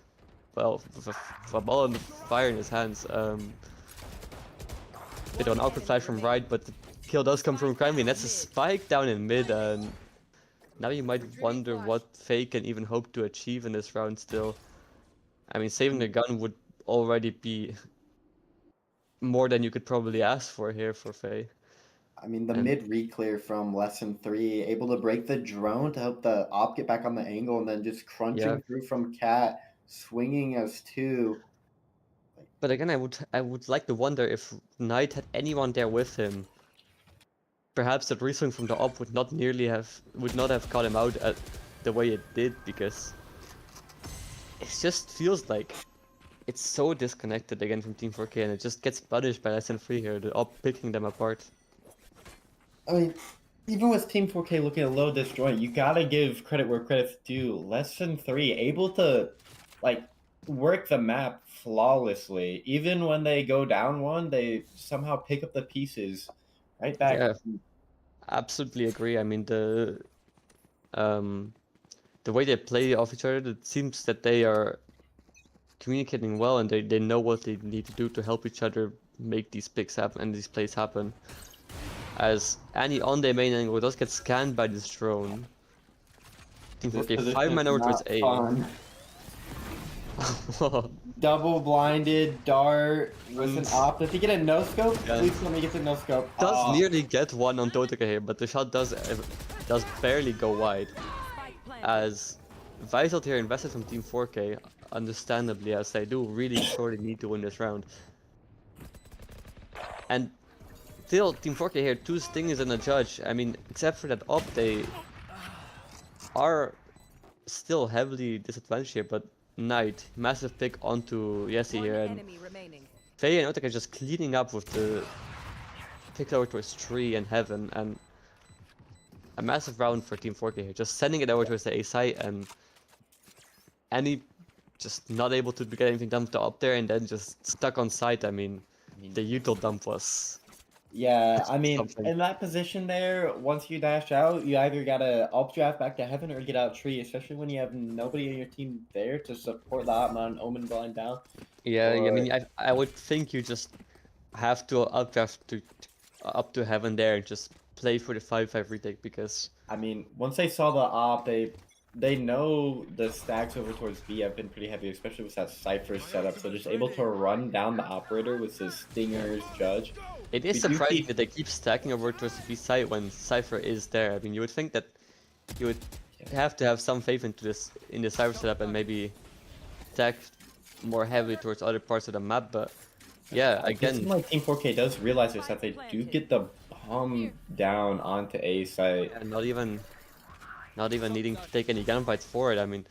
well, with a ball on fire in his hands. Bit of an awkward flash from Ride, but the kill does come from Crimey, and that's a spike down in mid. And now you might wonder what Faye can even hope to achieve in this round still. I mean, saving the gun would already be more than you could probably ask for here for Faye. I mean, the mid re-clear from Lesson 3, able to break the drone to help the op get back on the angle, and then just crunching through from Cat, swinging as 2. But again, I would like to wonder if Knight had anyone there with him. Perhaps that reswing from the op would not have caught him out at the way it did, because it just feels like it's so disconnected again from Team 4K, and it just gets punished by Lesson 3 here, the op picking them apart. I mean, even with Team 4K looking a little disjointed, you gotta give credit where credit's due. Lesson 3, able to like work the map flawlessly. Even when they go down one, they somehow pick up the pieces right back. Yeah, absolutely agree. I mean the way they play off each other, it seems that they are communicating well and they know what they need to do to help each other make these picks happen and these plays happen. As Annie on their main angle does get scanned by this drone. Team This 4K position 5-man is over towards not A. fun. Double blinded dart with an op. Does he get a no scope? Yeah. Please tell me he gets a no scope. Does nearly get one on T4K here, but the shot does barely go wide. Spike planted. As Vital here invested from Team 4K, understandably, as they do really sorely need to win this round. And still, Team 4K here, 2 stingers and a judge. I mean, except for that op, they are still heavily disadvantaged here, but Knight, massive pick onto Yessi One here, and enemy remaining. Faye and Otek are just cleaning up with the pick over towards Tree and Heaven, and a massive round for Team 4K here, just sending it over towards the A site, and Annie just not able to get anything dumped up there, and then just stuck on site. I mean, the util dump was... Yeah, I mean, something. in that position there, once you dash out, you either gotta up draft back to heaven or get out tree, especially when you have nobody on your team there to support the Atman Omen blind down. Yeah, I mean, Or- I would think you just have to updraft to up to heaven there and just play for the 5-5 retake, because I mean, once they saw the op, they know the stacks over towards B have been pretty heavy, especially with that Cypher setup. So just able to run down the operator with his stingers, judge. it is We do surprising see- that they keep stacking over towards the B side when Cypher is there. I mean, you would think that you would have to have some faith into this in the Cypher setup and maybe stack more heavily towards other parts of the map, but yeah, It seems again, like Team 4K does realize this, that they do get the bomb down onto A site. yeah, not even needing to take any gunfights for it. I mean,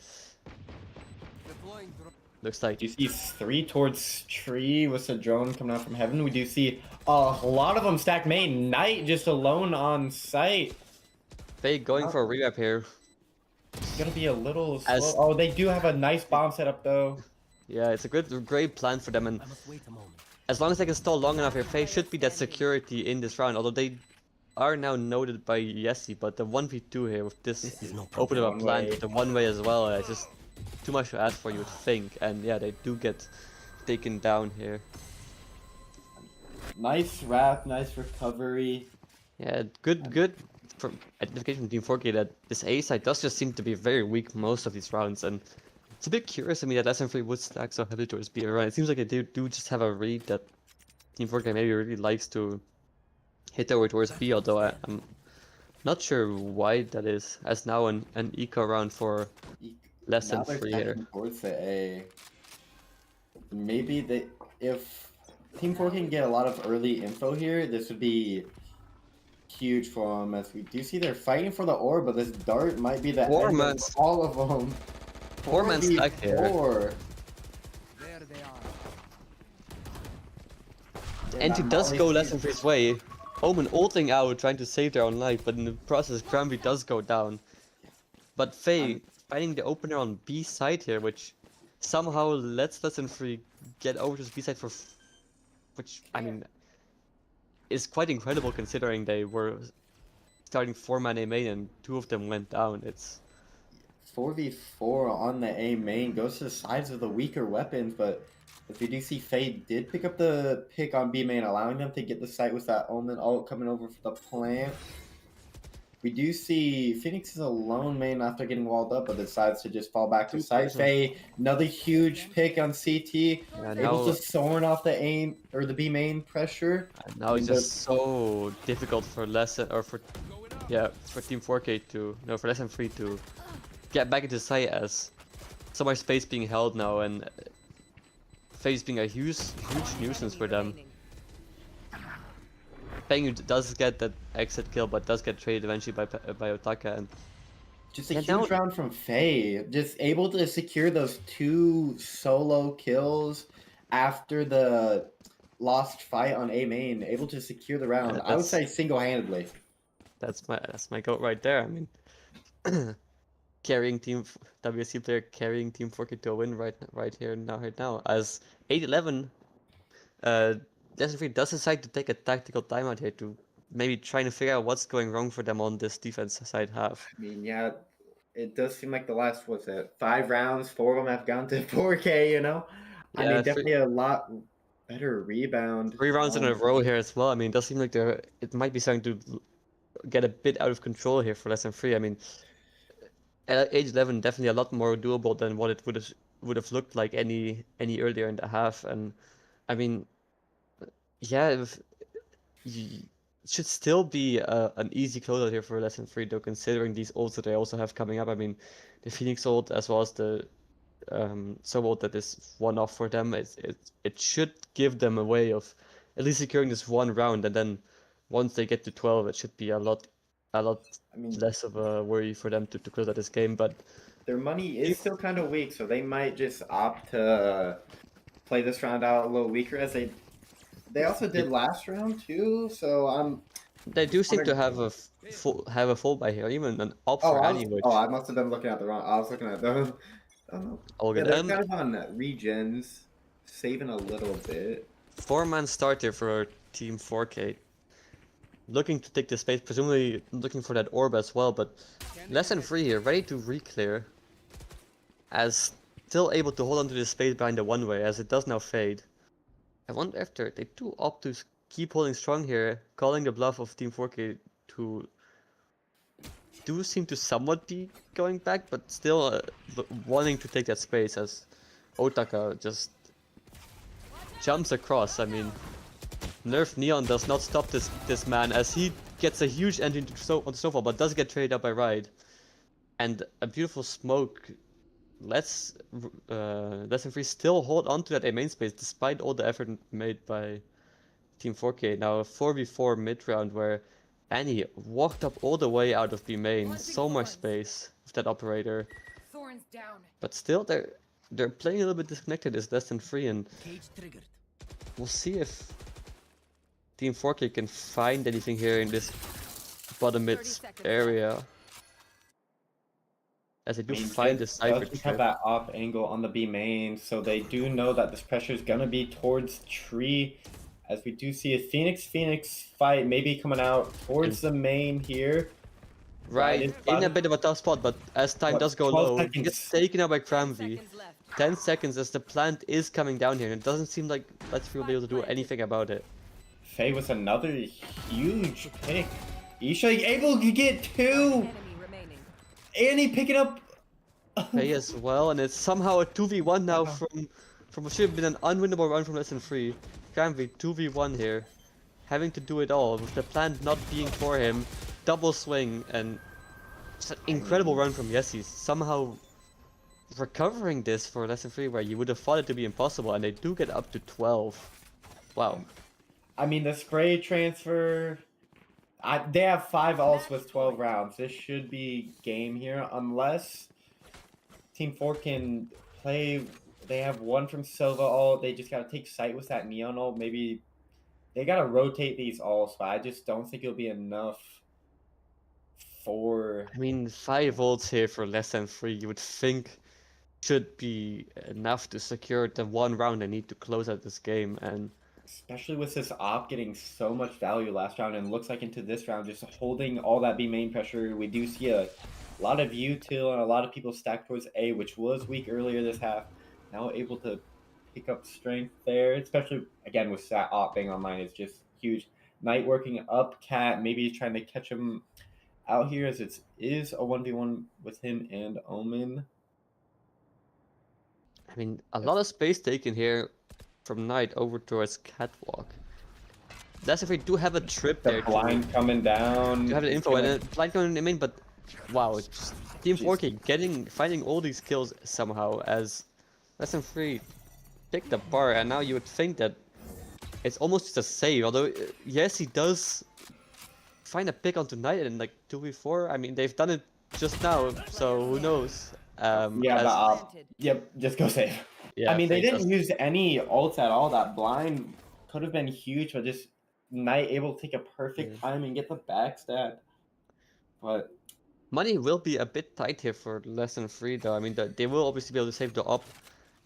looks like Do you see 3 towards tree with a drone coming out from heaven? We do see a lot of them stacked main. Knight just alone on site. Faye going for a rewrap here. It's gonna be a little slow. As- Oh, they do have a nice bomb setup though. Yeah, it's a great plan for them, and as long as they can stall long enough here, Faye should be that security in this round, although they are now noted by Yessi, but the 1v2 here with this open up a plan with the one-way as well, it's just too much to ask for, you would think, and yeah, they do get taken down here. Nice wrap, nice recovery. Yeah, good from identification from Team 4K that this A side does just seem to be very weak most of these rounds, and it's a bit curious to me that SM3 would stack so heavily towards B around. It seems like they do just have a read that Team 4K maybe really likes to hit over towards B, although I'm not sure why that is, as now an eco round for less than Now they're 3 here. stacking towards the A. Maybe they, if Team 4 can get a lot of early info here, this would be huge for them. As we do see they're fighting for the orb, but this dart might be the Four end man- of all of them. 4-man stack here. 4v4. And he does go less than 3's way. Omen ulting out, trying to save their own life, but in the process, Granby does go down. But Faye finding the opener on B side here, which somehow lets Lesson 3 get over to the B side for, which I mean, is quite incredible considering they were starting 4-man A main and 2 of them went down. It's 4v4 on the A main goes to the sides of the weaker weapons, but if you do see Faye did pick up the pick on B main, allowing them to get the site with that Omen ult coming over for the plant. We do see Phoenix is a lone main after getting walled up, but decides to just fall back to site. Faye, another huge pick on CT, yeah, able now, to soaring off the aim or the B main pressure. now it's just so difficult for Lesson or for Team 4K to for Lesson 3 to get back into sight as so much space being held now, and Faye's being a huge nuisance for them. Pengu does get that exit kill, but does get traded eventually by Otaka, and Just a Yeah, huge now- round from Faye. Just able to secure those 2 solo kills after the lost fight on A main. Able to secure the round. Yeah, I would that's- say single-handedly. That's my goat right there. I mean, carrying WSC player carrying Team 4K to a win right here right now. As 8-11, Desert Free does decide to take a tactical timeout here to maybe trying to figure out what's going wrong for them on this defense side half. I mean, yeah, it does seem like the last, what's it, 5 rounds, 4 of them have gone to 4K, you know? I Yeah, mean, definitely a lot better rebound. 3 rounds in a row here as well. I mean, it does seem like it might be starting to get a bit out of control here for less than 3. I mean, at age 11, definitely a lot more doable than what it would have looked like any earlier in the half. And I mean, yeah, it should still be an easy closeout here for less than 3, though, considering these ults that they also have coming up. I mean, the Phoenix ult as well as the Sub ult that is one off for them. It should give them a way of at least securing this one round, and then once they get to 12, it should be a lot I mean, less of a worry for them to close out this game. But their money is still kind of weak, so they might just opt to play this round out a little weaker, as they also did last round too. So they do seem to have wondering- a full buy here, even an op oh, for I Annie, was, which oh, I must have been looking at the wrong. I was looking at the. all Yeah, good. they're kind of on regens, saving a little bit. 4-man start here for Team 4K. Looking to take the space, presumably looking for that orb as well, but less than 3 here, ready to re-clear. As still able to hold onto the space behind the one-way, as it does now fade. I wonder if they do opt to keep holding strong here, calling the bluff of Team 4K to do seem to somewhat be going back, but still wanting to take that space as Otaka just jumps across. I mean, Nerf Neon does not stop this man as he gets a huge engine on the sofa, but does get traded up by Ride. And a beautiful smoke lets Less than 3 still hold on to that A main space despite all the effort made by Team 4K. Now a 4v4 mid round where Annie walked up all the way out of B main, so much space with that operator. Thorns down. But still they're playing a little bit disconnected as less than 3, and we'll see if Team 4K can find anything here in this bottom mid 30 seconds area. As they do I mean, find the Jets Cypher does have trip. that off angle on the B main, so they do know that this pressure is gonna be towards tree. As we do see a Phoenix fight maybe coming out towards the main here. Right, is in a fun. bit of a tough spot, but as time What, does go 12 low, he seconds? gets taken out by Cramvy. Seconds left. 10 seconds as the plant is coming down here, and it doesn't seem like Let's Feel be able to do anything about it. Faye with another huge pick. Isha able to get 2! Enemy remaining. Annie picking up. Faye as well, and it's somehow a 2v1 now Wow. from what should have been an unwinnable run from less than 3. Cramvy 2v1 here, having to do it all with the plant not being for him. Double swing and just an incredible run from Yessi, somehow recovering this for less than 3 where you would have thought it to be impossible, and they do get up to 12. Wow. I mean, the spray transfer. They have 5 ults with 12 rounds. This should be game here, unless Team 4 can play. They have 1 from Silva ult. They just gotta take sight with that Neon ult. Maybe they gotta rotate these ults, but I just don't think it'll be enough for. I mean, 5 volts here for less than 3, you would think should be enough to secure the 1 round they need to close out this game, and Especially with this op getting so much value last round, and looks like into this round, just holding all that B main pressure. We do see a lot of util and a lot of people stacked towards A, which was weak earlier this half. Now able to pick up strength there, especially again with that op being online is just huge. Knight working up Cat, maybe he's trying to catch him out here as it is a 1v1 with him and Omen. I mean, a lot of space taken here from Knight over towards Catwalk. That's if we do have a trip The there blind coming down. to have the It's info, gonna- and blind going in, but wow, it's just Team Jeez. 4K finding all these kills somehow as less than 3 picked apart, and now you would think that it's almost just a save, although yes, he does find a pick onto Knight in like 2v4. I mean, they've done it just now, so who knows? Yeah, as- the op. Planted. Yep, just go save. yeah, I mean, they Faye didn't does- use any ults at all. That blind could have been huge, but just Knight able to take a perfect Yeah. time and get the backstab. But Money will be a bit tight here for less than 3 though. I mean, they will obviously be able to save the op,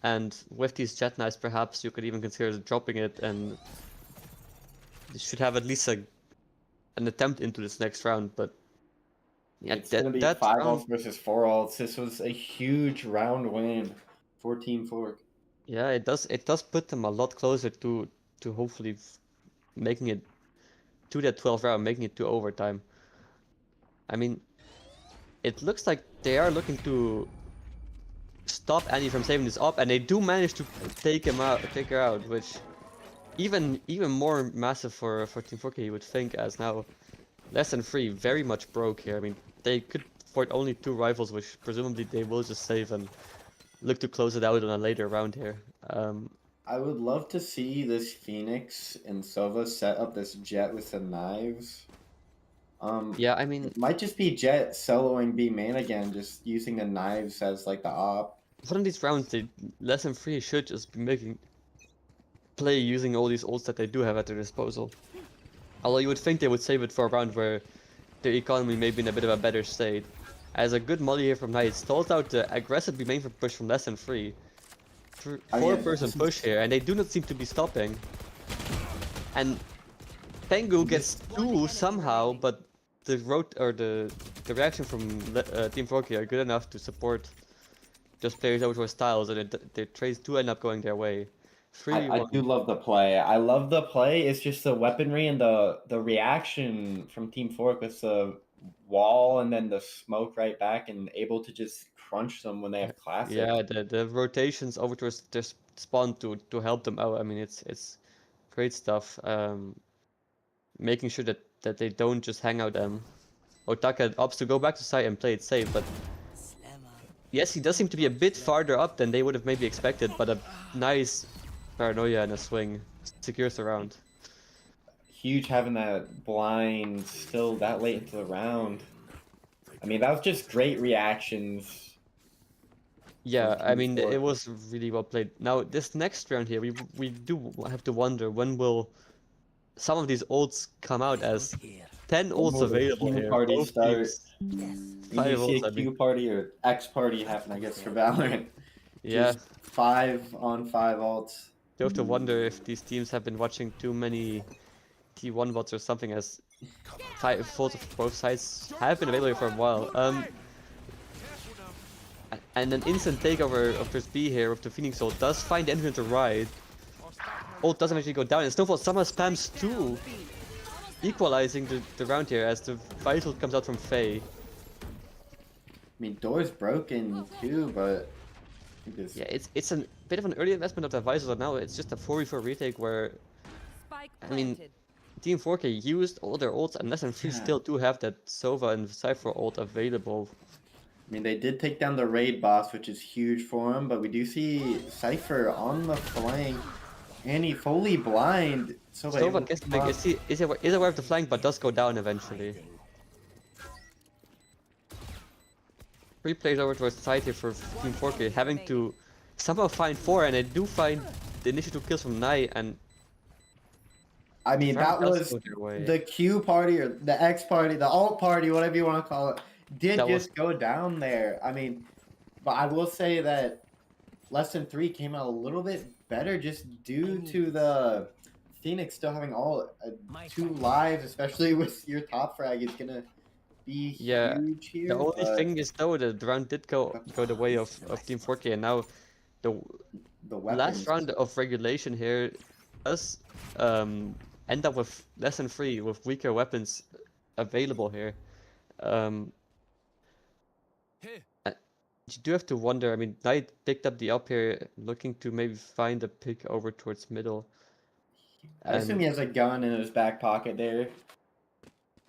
and with these jet knives, perhaps you could even consider dropping it, and you should have at least an attempt into this next round. But yeah, it's gonna be that 5 round, ults versus 4 ults. This was a huge round win for Team Fork. yeah, it does put them a lot closer to hopefully making it to that 12th round, making it to overtime. I mean, it looks like they are looking to stop Annie from saving this op, and they do manage to take her out, which even more massive for Team 4K, you would think, as now less than 3, very much broke here. I mean, they could afford only 2 rifles, which presumably they will just save and look to close it out on a later round here. I would love to see this Phoenix and Sova set up this Jet with the knives. Yeah, I mean, It might just be Jet soloing B main again, just using the knives as like the op. one of these rounds, less than 3 should just be making play using all these ults that they do have at their disposal. Although you would think they would save it for a round where their economy may be in a bit of a better state. As a good molly here from Knight stalls out the aggressive B main for push from less than 3. Oh, yeah, Four-person this is- push here, and they do not seem to be stopping. And Tengu gets 2 somehow, but the reaction from Team 4K are good enough to support just players over to styles, and the trades do end up going their way. 3 I do love the play. I love the play. It's just the weaponry and the reaction from Team Fork with the wall and then the smoke right back and able to just crunch them when they have classic. Yeah, the rotations over to their spawn to help them out. I mean, it's great stuff. Making sure that they don't just hang out. Otaka opts to go back to site and play it safe, but yes, he does seem to be a bit farther up than they would have maybe expected, but a nice paranoia and a swing secures the round. Huge having that blind still that late into the round. I mean, that was just great reactions. Yeah, from I Team mean, Fork. it was really well played. Now, this next round here, we do have to wonder when will some of these ults come out, as 10 When ults will the available Q here. party Both start? teams. We need to 5 see ults, a I mean. Q party or X party happen, I guess, for Valorant. Yeah, Just 5-on-5 ults. you have to wonder if these teams have been watching too many T1 bots or something, as 5 ults of both sides have been available for a while. And an instant takeover of this B here with the Phoenix ult does find the enemy to ride. Ult doesn't actually go down, and Snowfall somehow spams 2, equalizing the round here as the Vital comes out from Faye. I mean, door's broken too, but I think this Yeah, it's a bit of an early investment of the Vital, and now it's just a 4v4 retake where Spike I mean, planted. Team 4K used all their ults, and less than 3 Yeah. still do have that Sova and Cypher ult available. I mean, they did take down the raid boss, which is huge for him, but we do see Cypher on the flank, and he fully blind. Sova is aware of the flank, but does go down eventually. 3 players over towards side here for Team 4K, having to somehow find 4, and they do find the initial 2 kills from Nai, and I mean, that does was go their way. the Q party or the X party, the alt party, whatever you want to call it, did That just go down there. I mean, but I will say that less than 3 came out a little bit better just due to the Phoenix still having all 2 lives, especially with your top frag. It's gonna be Yeah, huge here. the only but thing is though, the round did go the way of Team 4K, and now the the weapons. last round of regulation here does end up with less than 3 with weaker weapons available here. You do have to wonder. I mean, Knight picked up the up here, looking to maybe find a pick over towards middle. I assume he has a gun in his back pocket there.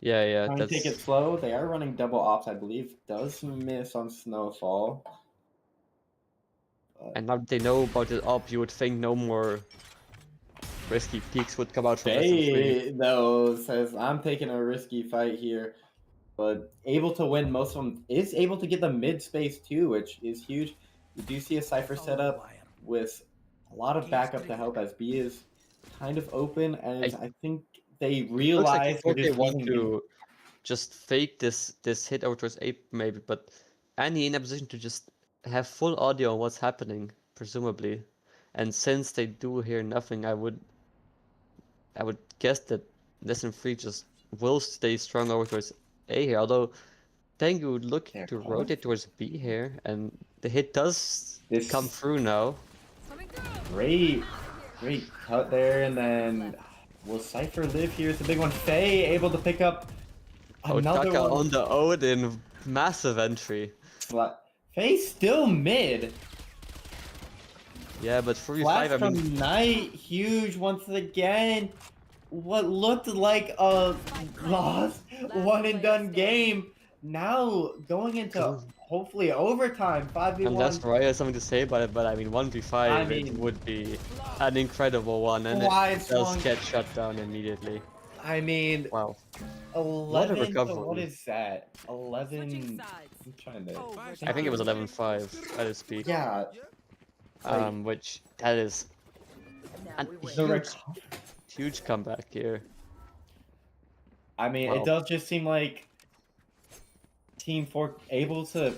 Yeah, Trying to take it slow. They are running double ops, I believe. Does miss on Snowfall. And now that they know about the up, you would think no more risky peaks would come out from less than 3. Faye, though, says, I'm taking a risky fight here. But able to win most of them. Is able to get the mid space too, which is huge. You do see a Cypher setup with a lot of backup to help, as B is kind of open, as I think they Looks like realize Team they're 4K just want using just fake this hit over towards A maybe, but Annie in a position to just have full audio on what's happening, presumably. And since they do hear nothing, I would guess that Lesson 3 just will stay strong over towards A here, although Tengu would look They're to close. rotate towards B here, and the hit does This come through now. Coming through. great cut there, and then will Cypher live here? Is the big one. Faye able to pick up another Otaka one. on the Odin, massive entry. Faye still mid. Yeah, but 3-5, Flash I from mean, Knight, huge once again. What looked like a lost one and done game. Now going into Cool. hopefully overtime, 5v1. unless Raya has something to say about it, but I mean, 1v5 I it mean- would be an incredible one, and Wide it does swung. get shut down immediately. I mean, Wow. 11 to recovery. what is that? Switching 11. sides. I'm trying to. I think it was 11-5 at its peak. Yeah. Which that is Now an we win. The huge, recovery. huge comeback here. I mean, Wow. it does just seem like Team 4 able to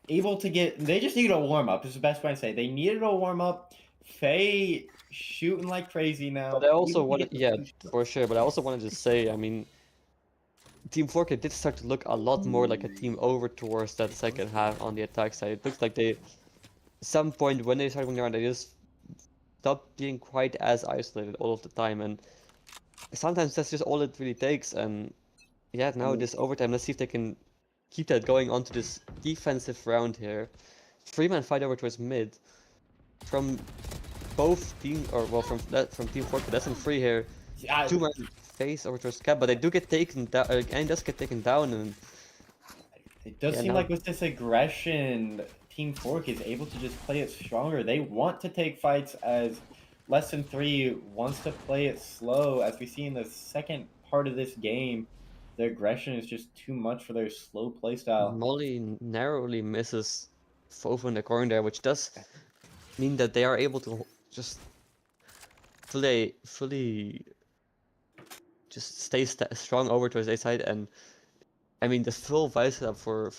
able to get. They just needed a warm up. Is the best way to say. They needed a warm up. Faye shooting like crazy now. But I also able to wanted, get yeah, the two shots. for sure. But I also wanted to say, I mean, Team 4K did start to look a lot more like a team over towards that second half on the attack side. It looks like they, some point when they started winning around, they just stopped being quite as isolated all of the time, and sometimes that's just all it really takes. And yeah, now this overtime, let's see if they can keep that going onto this defensive round here. 3-man fight over towards mid from both team, or well, from Team 4K. That's in 3 here. I- 2-man face over towards Cap, but they do get taken down. Gang does get taken down, and It does Yeah, seem no. like with this aggression, Team Fork is able to just play it stronger. They want to take fights as Lesson 3 wants to play it slow. As we see in the second part of this game, their aggression is just too much for their slow playstyle. Molly narrowly misses Fofo in the corner there, which does mean that they are able to just fully just stay strong over towards A side. And I mean, the full vice up for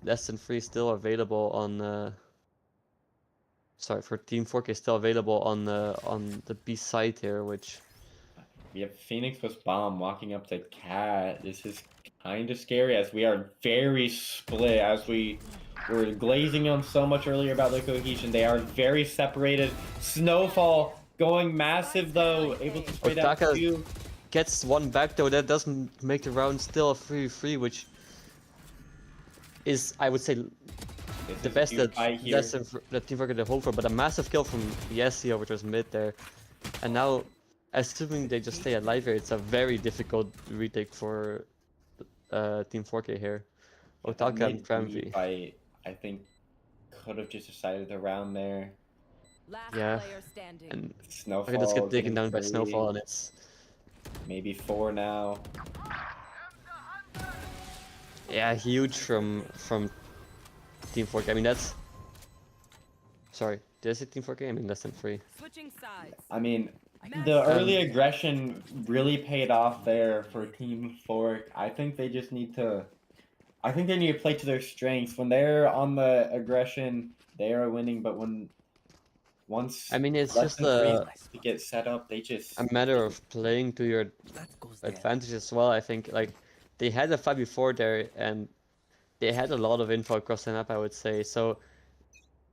Lesson 3 is still available on sorry, for Team 4K still available on the B side here, which We have Phoenix plus Bomb walking up to Cat. This is kind of scary as we are very split. As we were glazing on so much earlier about their cohesion, they are very separated. Snowfall going massive though, able to spray down Otaka 2. gets one back though. That doesn't make the round still a 3-3, which is, I would say, This the is a best huge that fight here. that Team 4K could hope for. But a massive kill from Yessi over towards mid there, and now, assuming they just stay alive here, it's a very difficult retake for Team 4K here. Otaka and Mid-B Cramvy. fight, I think, could have just decided the round there. Last Yeah. player standing. And Snowfall. I just get taken getting down by 3, Snowfall, and it's Maybe 4 now. yeah, huge from Team 4K. I mean, that's, sorry, did I say Team 4K? I mean Lesson 3. Switching sides. I mean, the early aggression really paid off there for Team Fork. I think they just need to. I think they need to play to their strengths. When they're on the aggression, they are winning. But once I mean, it's just Lesson 3 get set up, they just. a matter of playing to your advantage as well. I think like they had a 5v4 there, and they had a lot of info across the map, I would say. So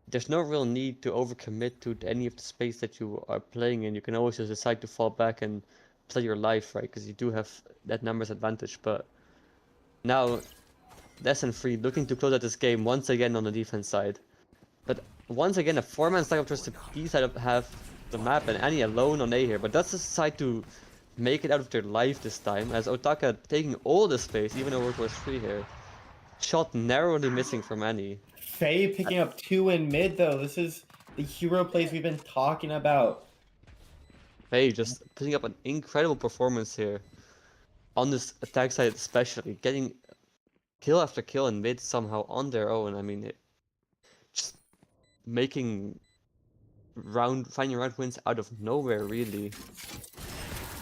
there's no real need to overcommit to any of the space that you are playing in. You can always just decide to fall back and play your life, right? Because you do have that numbers advantage. But now, Lesson 3 looking to close out this game once again on the defense side. But once again, a 4-man stack up towards the B side of half the map, and Annie alone on A here. But that's decide to make it out of their life this time, as Otaka taking all the space, even over towards 3 here. Shot narrowly missing from Annie. Faye picking up 2 in mid though. This is the hero plays we've been talking about. Faye just putting up an incredible performance here. On this attack side especially, getting kill after kill in mid somehow on their own. I mean, just finding round wins out of nowhere really.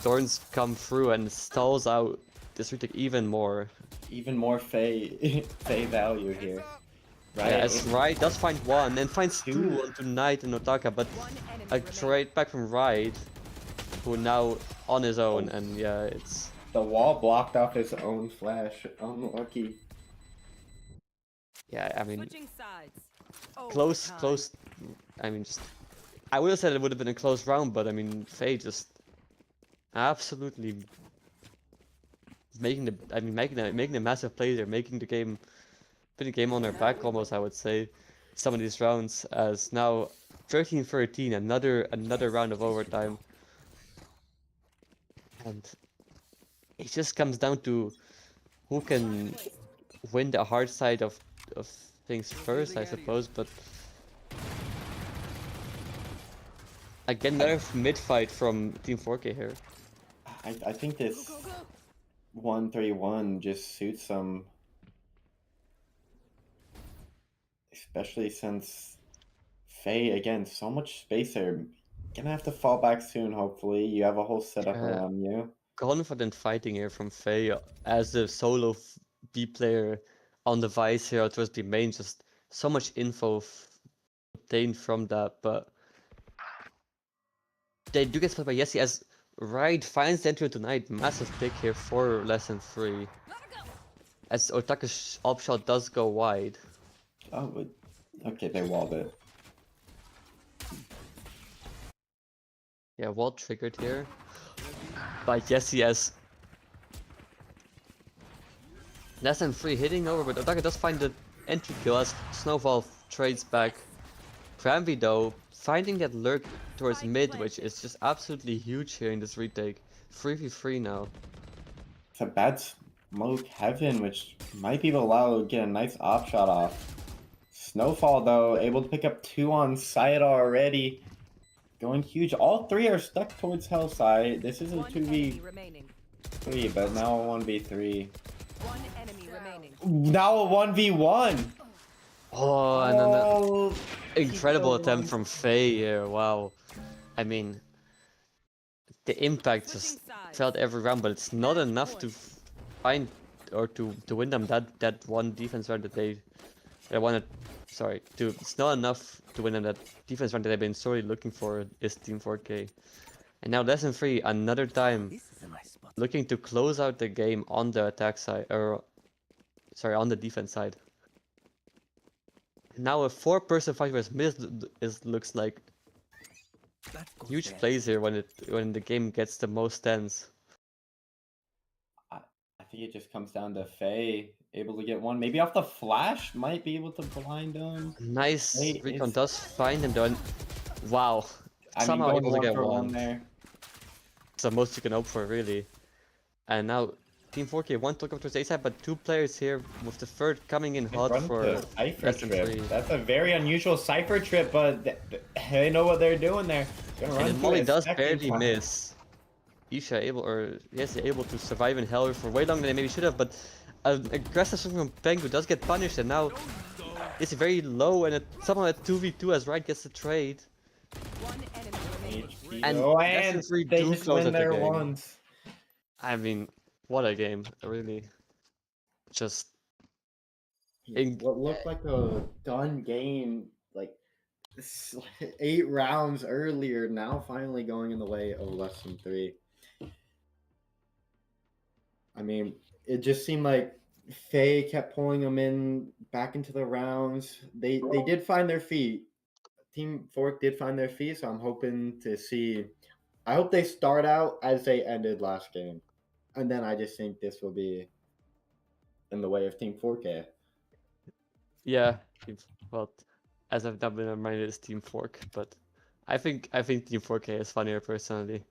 Thorns come through and stalls out this retake even more. Even more Faye Faye value here, right? Yeah, as Ride does find one and finds Two. two onto Knight and Otaka, but One enemy a remaining. trade back from Ride, who now on his own, and yeah, it's The wall blocked off his own flash. Unlucky. yeah. I mean, Switching sides. close, Overtime. close. I mean, just I would have said it would have been a close round, but I mean, Faye just absolutely making the. I mean, making a massive play there, making the game, putting the game on their back almost. I would say, some of these rounds as now 13-13, another round of overtime, and it just comes down to who can win the hard side of things first, I suppose. But again, another mid fight from Team 4K here. I think this 1-3-1 just suits them, especially since Faye again so much space there. Gonna have to fall back soon. Hopefully, you have a whole setup Yeah. around you. Confident fighting here from Faye as the solo B player on the Vice here towards the main. Just so much info obtained from that, but they do get split by Yessi as Ride finds the entry tonight. Massive pick here for less than 3. As Otaka's op shot does go wide. Oh, okay, they walled it. Yeah, wall triggered here by Yessi as less than 3 hitting over, but Otaka does find the entry kill as Snowfall trades back. Cranby though, finding that lurk towards mid, which is just absolutely huge here in this retake. 3v3 now. It's a bad smoke heaven, which might be allowed to get a nice op shot off. Snowfall though, able to pick up 2 on site already. Going huge. All 3 are stuck towards Hellside. This is a One enemy 2v3, remaining. but now a 1v3. One enemy remaining. Now a 1v1. Oh, and then an Oh, incredible keep the attempt from Faye here. Wow. I mean, the impact just Switching sides. felt every round, but it's not enough to find or to win them that one defense round that they wanted. Sorry, it's not enough to win them that defense round that they've been sorely looking for is Team 4K. And now lesson 3, another time This is a nice spot. looking to close out the game on the attack side, or sorry, on the defense side. Now a 4-person fight versus mid looks like That goes huge there. plays here when the game gets the most tense. I think it just comes down to Faye able to get one, maybe off the flash, might be able to blind him. Nice Faye recon is- does find him though. And wow, I mean, somehow going able to 1 get for 1 one. there. It's the most you can hope for, really. And now Team 4K want to look up towards A side, but 2 players here with the third coming in They hot run for the Cypher less than trip. 3. That's a very unusual Cypher trip, but they know what they're doing there. Gonna run And then through Molly it a does second barely time. miss. Isha able to survive in hell for way longer than they maybe should have, but an aggressive swing from Pengu does get punished, and now it's very low, and somehow at 2v2 as Wright gets the trade. One enemy remaining. HP. And Oh, Lesson and 3 they do just close win out the their game. ones. I mean, what a game, really. Just What looked like a done game, like 8 rounds earlier, now finally going in the way of less than 3. I mean, it just seemed like Faye kept pulling them in back into the rounds. They did find their feet. Team Fork did find their feet, so I'm hoping to see. I hope they start out as they ended last game, and then I just think this will be in the way of Team 4K. yeah, well, as I've not been reminded, it's Team Fork, but I think Team 4K is funnier personally.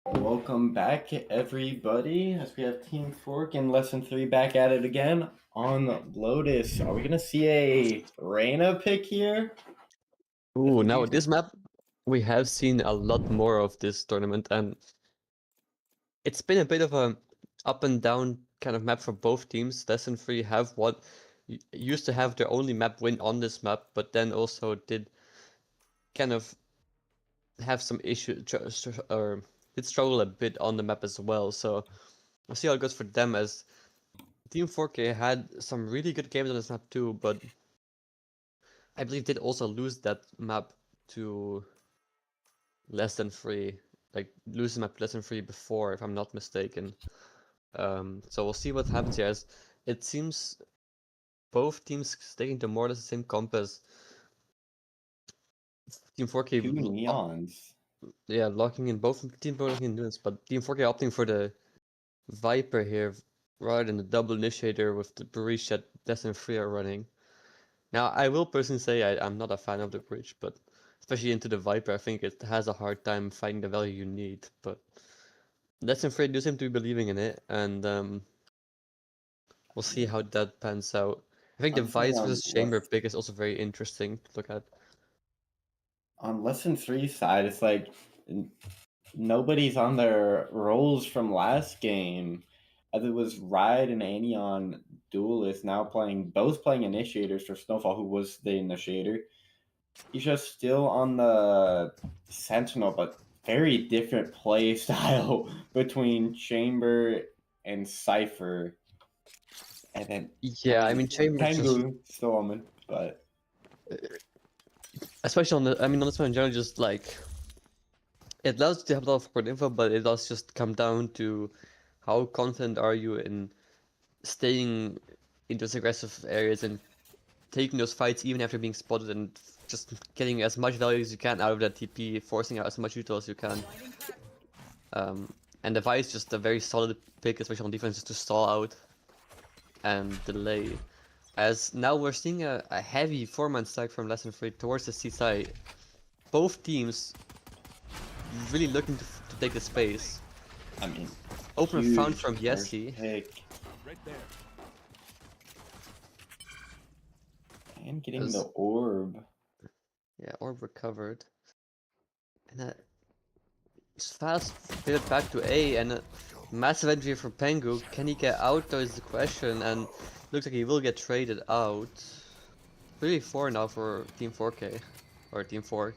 Welcome back, everybody, as we have Team Fork and Lesson 3 back at it again on Lotus. Are we going to see a Reyna pick here? Ooh, now this map, we have seen a lot more of this tournament, and it's been a bit of a up and down kind of map for both teams. Lesson 3 have what used to have their only map win on this map, but then also did kind of have some issue or did struggle a bit on the map as well. So we'll see how it goes for them, as Team 4K had some really good games on this map too, but I believe did also lose that map to less than 3, like losing map less than 3 before, if I'm not mistaken. So we'll see what happens here, as it seems both teams sticking to more or less the same compass. Team 4K Two neons. yeah, locking in both team locking in units, but Team 4K opting for the Viper here rather than the double initiator with the breach that less than 3 are running. Now, I will personally say I'm not a fan of the breach, but especially into the Viper, I think it has a hard time finding the value you need. But less than 3 do seem to be believing in it, and we'll see how that pans out. I think the Honestly, Vice versus Chamber pick is also very interesting to look at. On Lesson 3 side, it's like nobody's on their roles from last game. As it was Ride and Anion Duelist now both playing initiators for Snowfall, who was the initiator. He's just still on the Sentinel, but very different play style between Chamber and Cypher. And then Yeah, I mean Chamber just, Tengu still on, but especially on the, I mean on this one in general, just like it allows to have a lot of forward info, but it does just come down to how confident are you in staying in those aggressive areas and taking those fights even after being spotted, and just getting as much value as you can out of that TP, forcing out as much util as you can. And the Vi is just a very solid pick, especially on defense, just to stall out and delay. As now we're seeing a heavy 4-man stack from Lesson 3 towards the C side. Both teams really looking to take the space. I mean, Open huge found from first Yessi. pick. Right there. And getting the orb. Yeah, orb recovered. And it's fast pivot back to A, and a massive entry for Pengu. Can he get out though is the question, and looks like he will get traded out. 3-4 now for Team 4K, or Team 4.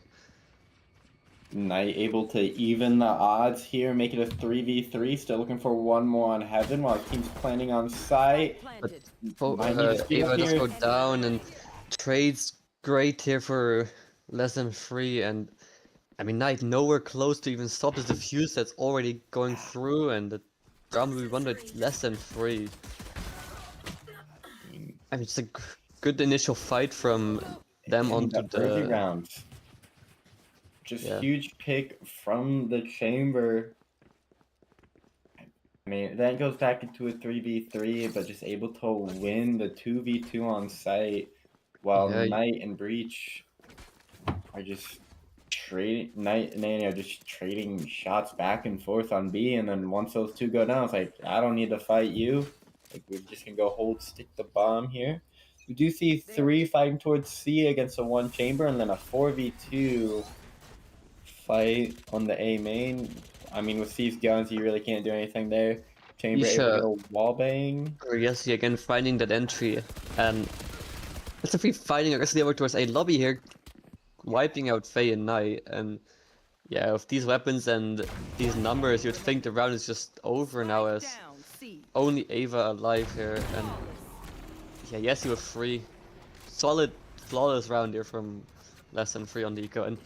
Knight able to even the odds here, make it a 3v3. Still looking for one more on Heaven while the team's planning on site. Planted. Might need to speed up Ava does here. go down, and trades great here for less than 3, and I mean Knight nowhere close to even stop his defuse that's already going through, and the round will be won with less than 3. I mean it's a good initial fight from them In onto the early the rounds. Just Yeah. huge pick from the Chamber. I mean, that goes back into a 3v3, but just able to win the 2v2 on site, while Yeah, Knight and Breach are just trading. Knight and Annie are just trading shots back and forth on B, and then once those two go down, it's like, I don't need to fight you. Like, we're just gonna go hold stick the bomb here. We do see 3 fighting towards C against a 1 Chamber, and then a 4v2 fight on the A main. I mean, with C's guns, you really can't do anything there. Chamber able to get a wall bang. Yessi again finding that entry, and it's a free fighting aggressively over towards A lobby here, wiping out Faye and Knight, and yeah, with these weapons and these numbers, you'd think the round is just over now, as Down. C. only Ava alive here, and yeah, Yessi with 3. Solid, flawless round here from less than 3 on the eco, and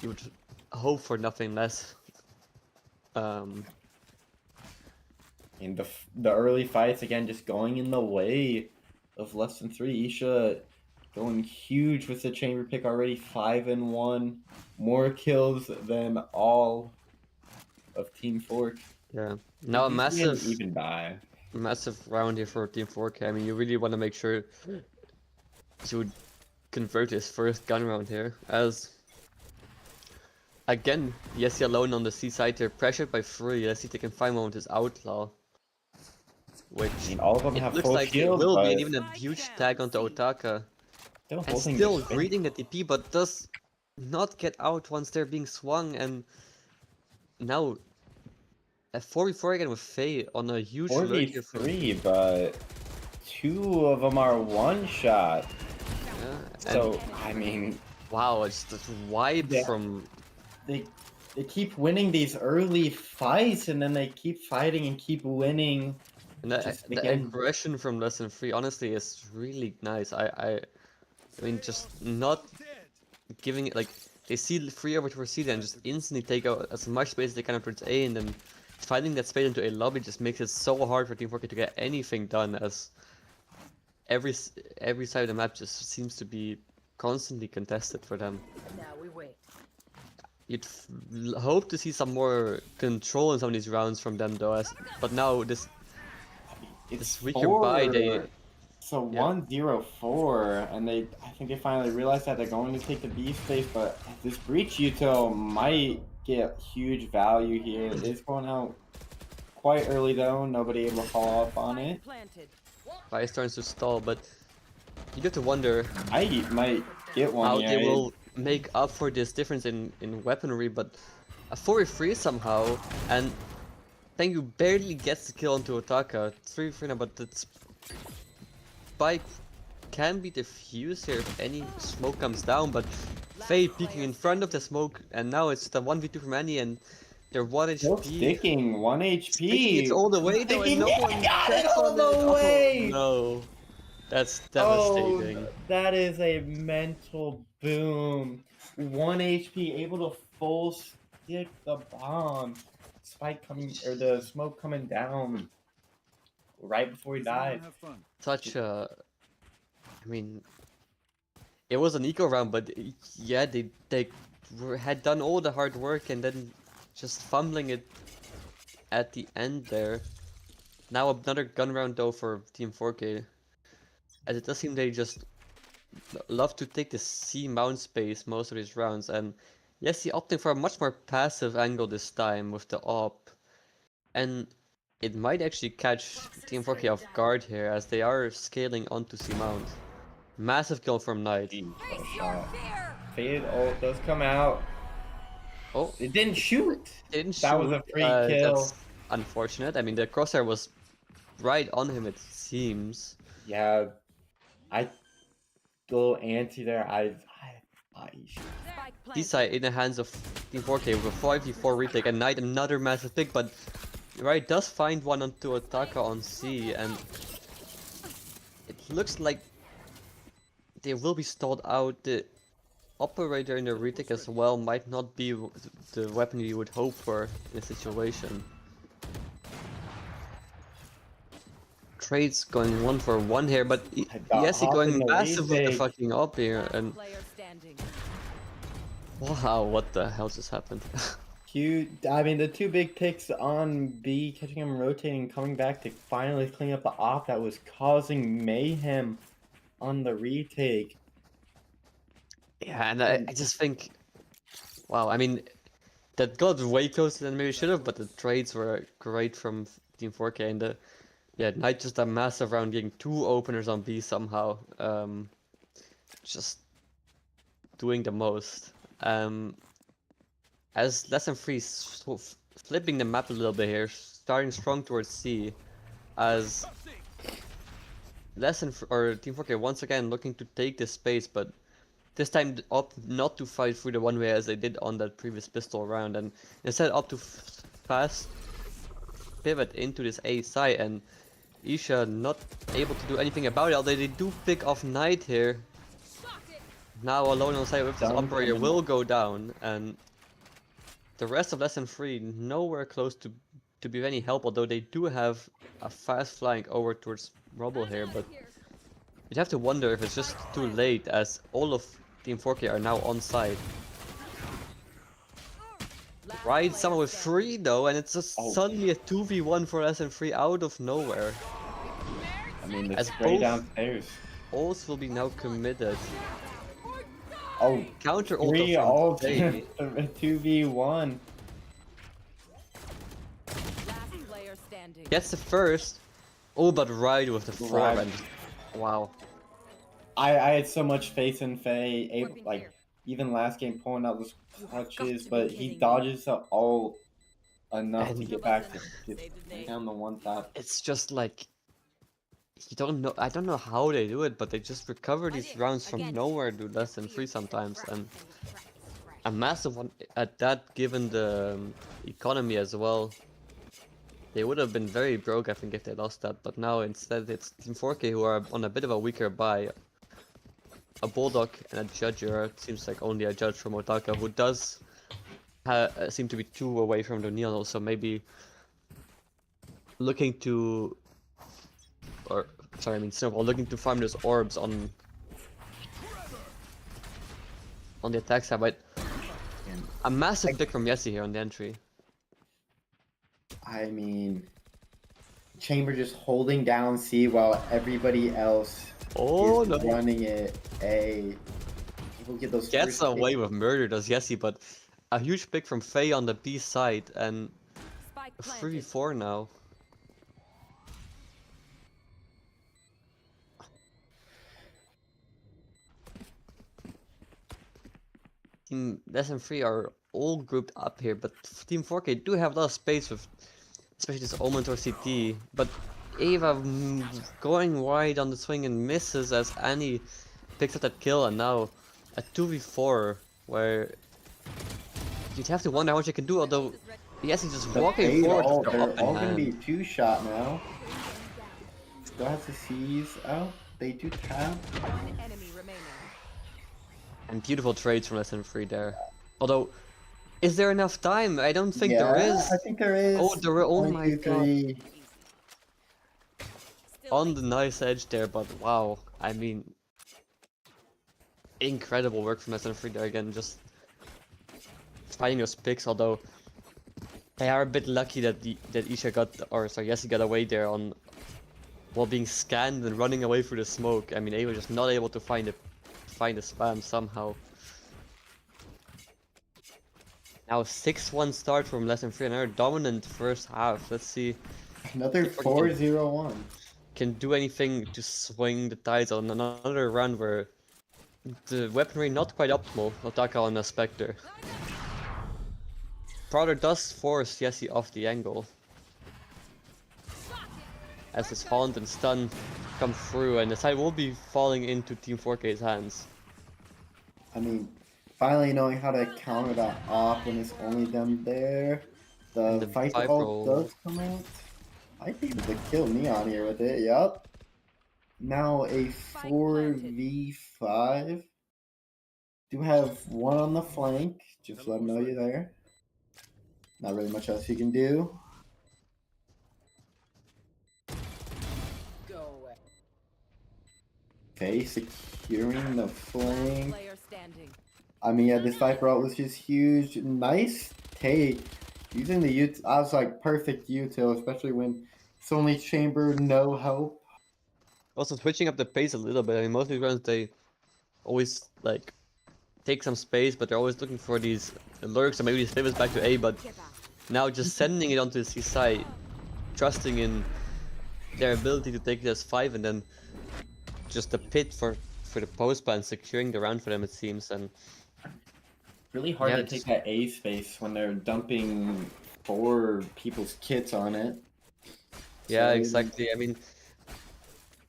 you would hope for nothing less. And the early fights again just going in the way of less than 3. Isha going huge with the Chamber pick already, 5-1, more kills than all of Team Fork. Yeah, now a He's massive, an even buy. massive round here for Team 4K. I mean, you really want to make sure you would convert his first gun round here, as Again, Yessi alone on the C side here, pressured by 3. Let's see if they can find one with his Outlaw. Which I mean, all of them it have looks full like it shield, will be, but and even a huge tag onto Otaka. still And holding still the space. reading the TP, but does not get out once they're being swung. And now a 4v4 again with Faye on a huge lurk here from 4v3, but 2 of them are one shot. yeah, So, I mean, wow, it's the vibe Yeah. from they keep winning these early fights, and then they keep fighting and keep winning. and Just the again, aggression from Lesson 3 honestly is really nice. I mean just not giving it like they see 3 over to C and just instantly take out as much space as they can towards A, and then finding that space into A lobby just makes it so hard for Team 4K to get anything done, as every side of the map just seems to be constantly contested for them. Now we wait. You'd hope to see some more control in some of these rounds from them though, but now this it's week by they So yeah. 1-0-4, and I think they finally realized that they're going to take the B space, but this breach Yuto might get huge value here. It is going out quite early though, nobody able to follow up on it. Planted. Fire starts to stall, but you get to wonder I might get one how here. they will make up for this difference in weaponry, but a 4v3 somehow, and Tengu barely gets the kill onto Otaka. 3v3 now, but the spike can be defused here if any smoke comes down, but Faye peeking in front of the smoke, and now it's the 1v2 from Annie, and they're 1 Still HP. sticking, 1 HP. Sticking it all the way though, and no one got it checks all on the it. way! Oh, no. That's devastating. Oh, that is a mental boom. 1 HP, able to full stick the bomb. Spike coming, or the smoke coming down right before he died. Such a... I mean... It was an eco round, but yeah, they had done all the hard work and then just fumbling it at the end there. Now another gun round though for Team 4K. As it does seem they just love to take the C mount space most of these rounds, and yes, he opting for a much more passive angle this time with the op, and it might actually catch Team 4K off guard here as they are scaling onto C mount. Massive kill from Knight. Jeez, what a shot. Faded ult does come out. Oh, It didn't shoot. didn't shoot. That was a free kill. That's unfortunate. I mean, the crosshair was right on him, it seems. Yeah, I go anti there. Spike planted. D side in the hands of Team 4K with a 5v4 retake, and Knight another massive pick, but right does find one onto Otaka on C, and it looks like they will be stalled out. The operator in the retake as well might not be the weapon you would hope for in a situation. Trades going 1-for-1 here, but yes, he op in going the massive with the retake. fucking up here, and Player standing. wow, what the hell just happened? Cute. I mean, the 2 big picks on B, catching him rotating, coming back to finally clean up the op that was causing mayhem on the retake. Yeah, and I just think, wow, I mean, that got way closer than maybe it should have, but the trades were great from Team 4K, and the, yeah, Knight just a massive round getting 2 openers on B somehow, just doing the most. As Lesson 3 flipping the map a little bit here, starting strong towards C, as or Team 4K once again looking to take this space, but this time opt not to fight through the one way as they did on that previous pistol round, and instead opt to fast pivot into this A side, and Isha not able to do anything about it, although they do pick off Knight here. Now alone on side with this operator will go down, and the rest of Lesson 3 nowhere close to be of any help, although they do have a fast flank over towards Rubble here, but you'd have to wonder if it's just too late as all of Team 4K are now on side. Right, someone with 3 though, and it's just suddenly a 2v1 for Lesson 3 out of nowhere. I mean, the As spray both- downstairs. Ults will be now committed. Oh, Counter ult three from ult, Faye. 2v1. Last player standing. Gets the first. Oh, but right with the form Right. and wow. I had so much faith in Faye, able, Weapon like here. even last game pulling out those You have got clutches, to be but he kidding me. dodges the ult enough to And- get back to Save the day. down the one tap. It's just like you don't know. I don't know how they do it, but they just recover these rounds from nowhere to less than 3 sometimes, and a massive one at that. Given the economy as well, they would have been very broke, I think, if they lost that. But now instead, it's Team 4K who are on a bit of a weaker buy. A Bulldog and a Judger. It seems like only a Judge from Otaka, who does seem to be 2 away from the Neon, also maybe looking to, or sorry, I mean Snowball, looking to farm those orbs on the attack side, but And a massive pick from Yessi here on the entry. I mean, Chamber just holding down C while everybody else Oh is no! running it A. We'll get those Gets first away hits. with murder, does Yessi, but a huge pick from Faye on the B side, and Spike a planted. 3v4 now. Team less than 3 are all grouped up here, but Team 4K do have a lot of space with, especially this Omen or CT. But Ava going wide on the swing and misses as Annie picks up that kill, and now a 2v4 where you'd have to wonder how much he can do. Although yes, he's just The walking fade forward ult, with the they're up in all gonna be hand. 2-shot now. Still has to seize out. They do tap. One enemy remaining. And beautiful trades from less than 3 there. Although, is there enough time? I don't think there Yeah, is. I think there is. Oh, there were. Oh One, my two, god. three. Still On the nice edge there, but wow. I mean, incredible work from SN3 there again, just finding those picks, although they are a bit lucky that Isha got, or sorry, Yessi got away there on while being scanned and running away through the smoke. I mean, they were just not able to find the spam somehow. Now 6-1 start from less than 3, another dominant first half. Let's see Another if we 4-0-1. can do anything to swing the tides on another run where the weaponry not quite optimal. Otaka on a Spectre. Prowler does force Yessi off the angle. As his Haunt and Stun come through, and the side will be falling into Team 4K's hands. I mean, finally knowing how to counter that off when it's only them there. And The the fight five ult roll. does come out. I think able to kill Neon here with it, yup. Now a 4v5. Do have one on the flank. Just let them know you're there. Not really much else you can do. Okay, securing the last flank. player standing. I mean, yeah, this Viper ult was just huge. Nice take. Using the I was like perfect util, especially when it's only Chamber, no help. Also switching up the pace a little bit. I mean, most of these runs they always like take some space, but they're always looking for these lurks or maybe these favors back to A. But now just sending it onto the C side, trusting in their ability to take it as 5, and then just a pit for the post plan, securing the round for them, it seems. And Really hard Yeah, to just- take that A space when they're dumping 4 people's kits on it. yeah, So, exactly. I mean,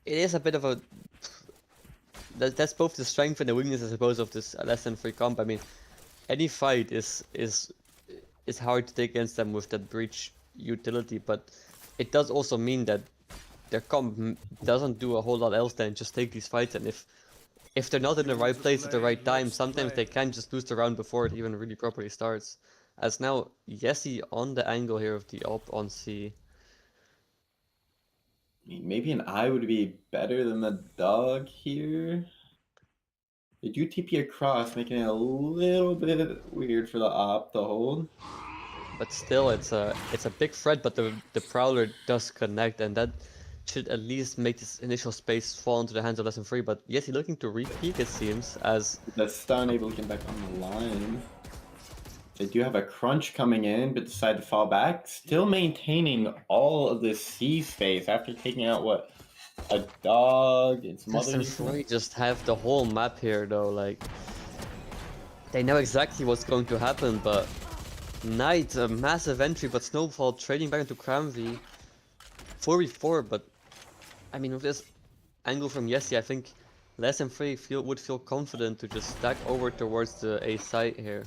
it is a bit of a that's both the strength and the weakness, I suppose, of this less than 3 comp. I mean, any fight is hard to take against them with that breach utility, but it does also mean that their comp doesn't do a whole lot else than just take these fights, and if they're not in the right place at the right time, sometimes they can just lose the round before it even really properly starts. As now, Yessi on the angle here of the op on C. I mean, maybe an eye would be better than the dog here. They do TP across, making it a little bit weird for the op to hold. But still, it's a big threat, but the Prowler does connect, and that should at least make this initial space fall into the hands of Lesson 3, but yes, he's looking to re-peek, it seems, as... The stun able to get back on the line. They do have a crunch coming in, but decide to fall back. Still maintaining all of this C space after taking out, what, a dog and some other... Lesson 3 just have the whole map here, though, like... They know exactly what's going to happen, but... Knight, a massive entry, but Snowfall trading back into Cramvy. 4v4, but... I mean, with this angle from Yessi, I think Lesson 3 would feel confident to just stack over towards the A site here.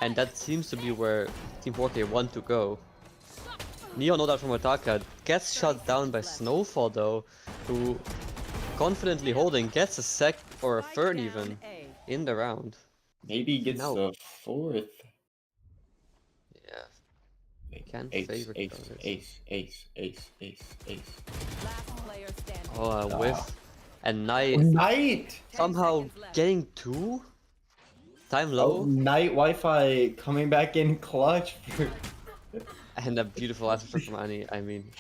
And that seems to be where Team 4K want to go. Neo know that from Ataka, gets shot down by Snowfall though, who confidently holding, gets a sec or a third even in the round. Maybe gets the fourth. Yeah. Can't Ace, favor ace, colors. ace. Last player standing. Oh, a whiff. And Knight Knight! somehow 10 seconds left. getting 2? Time Oh, low? Knight Wi-Fi coming back in clutch. And a beautiful aspect from Annie, I mean.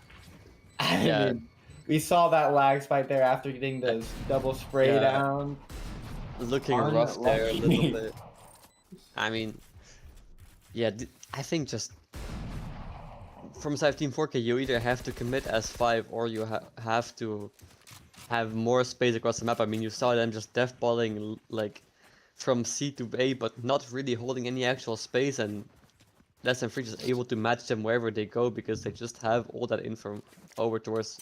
I Yeah. mean, we saw that lag spike there after getting the double spray Yeah. down. Looking rough there a little Unlucky. bit. I mean, yeah, I think just from side of Team 4K, you either have to commit as 5 or you have to have more space across the map. I mean, you saw them just deathballing like from C to A, but not really holding any actual space, and Lesson 3 just able to match them wherever they go because they just have all that info over towards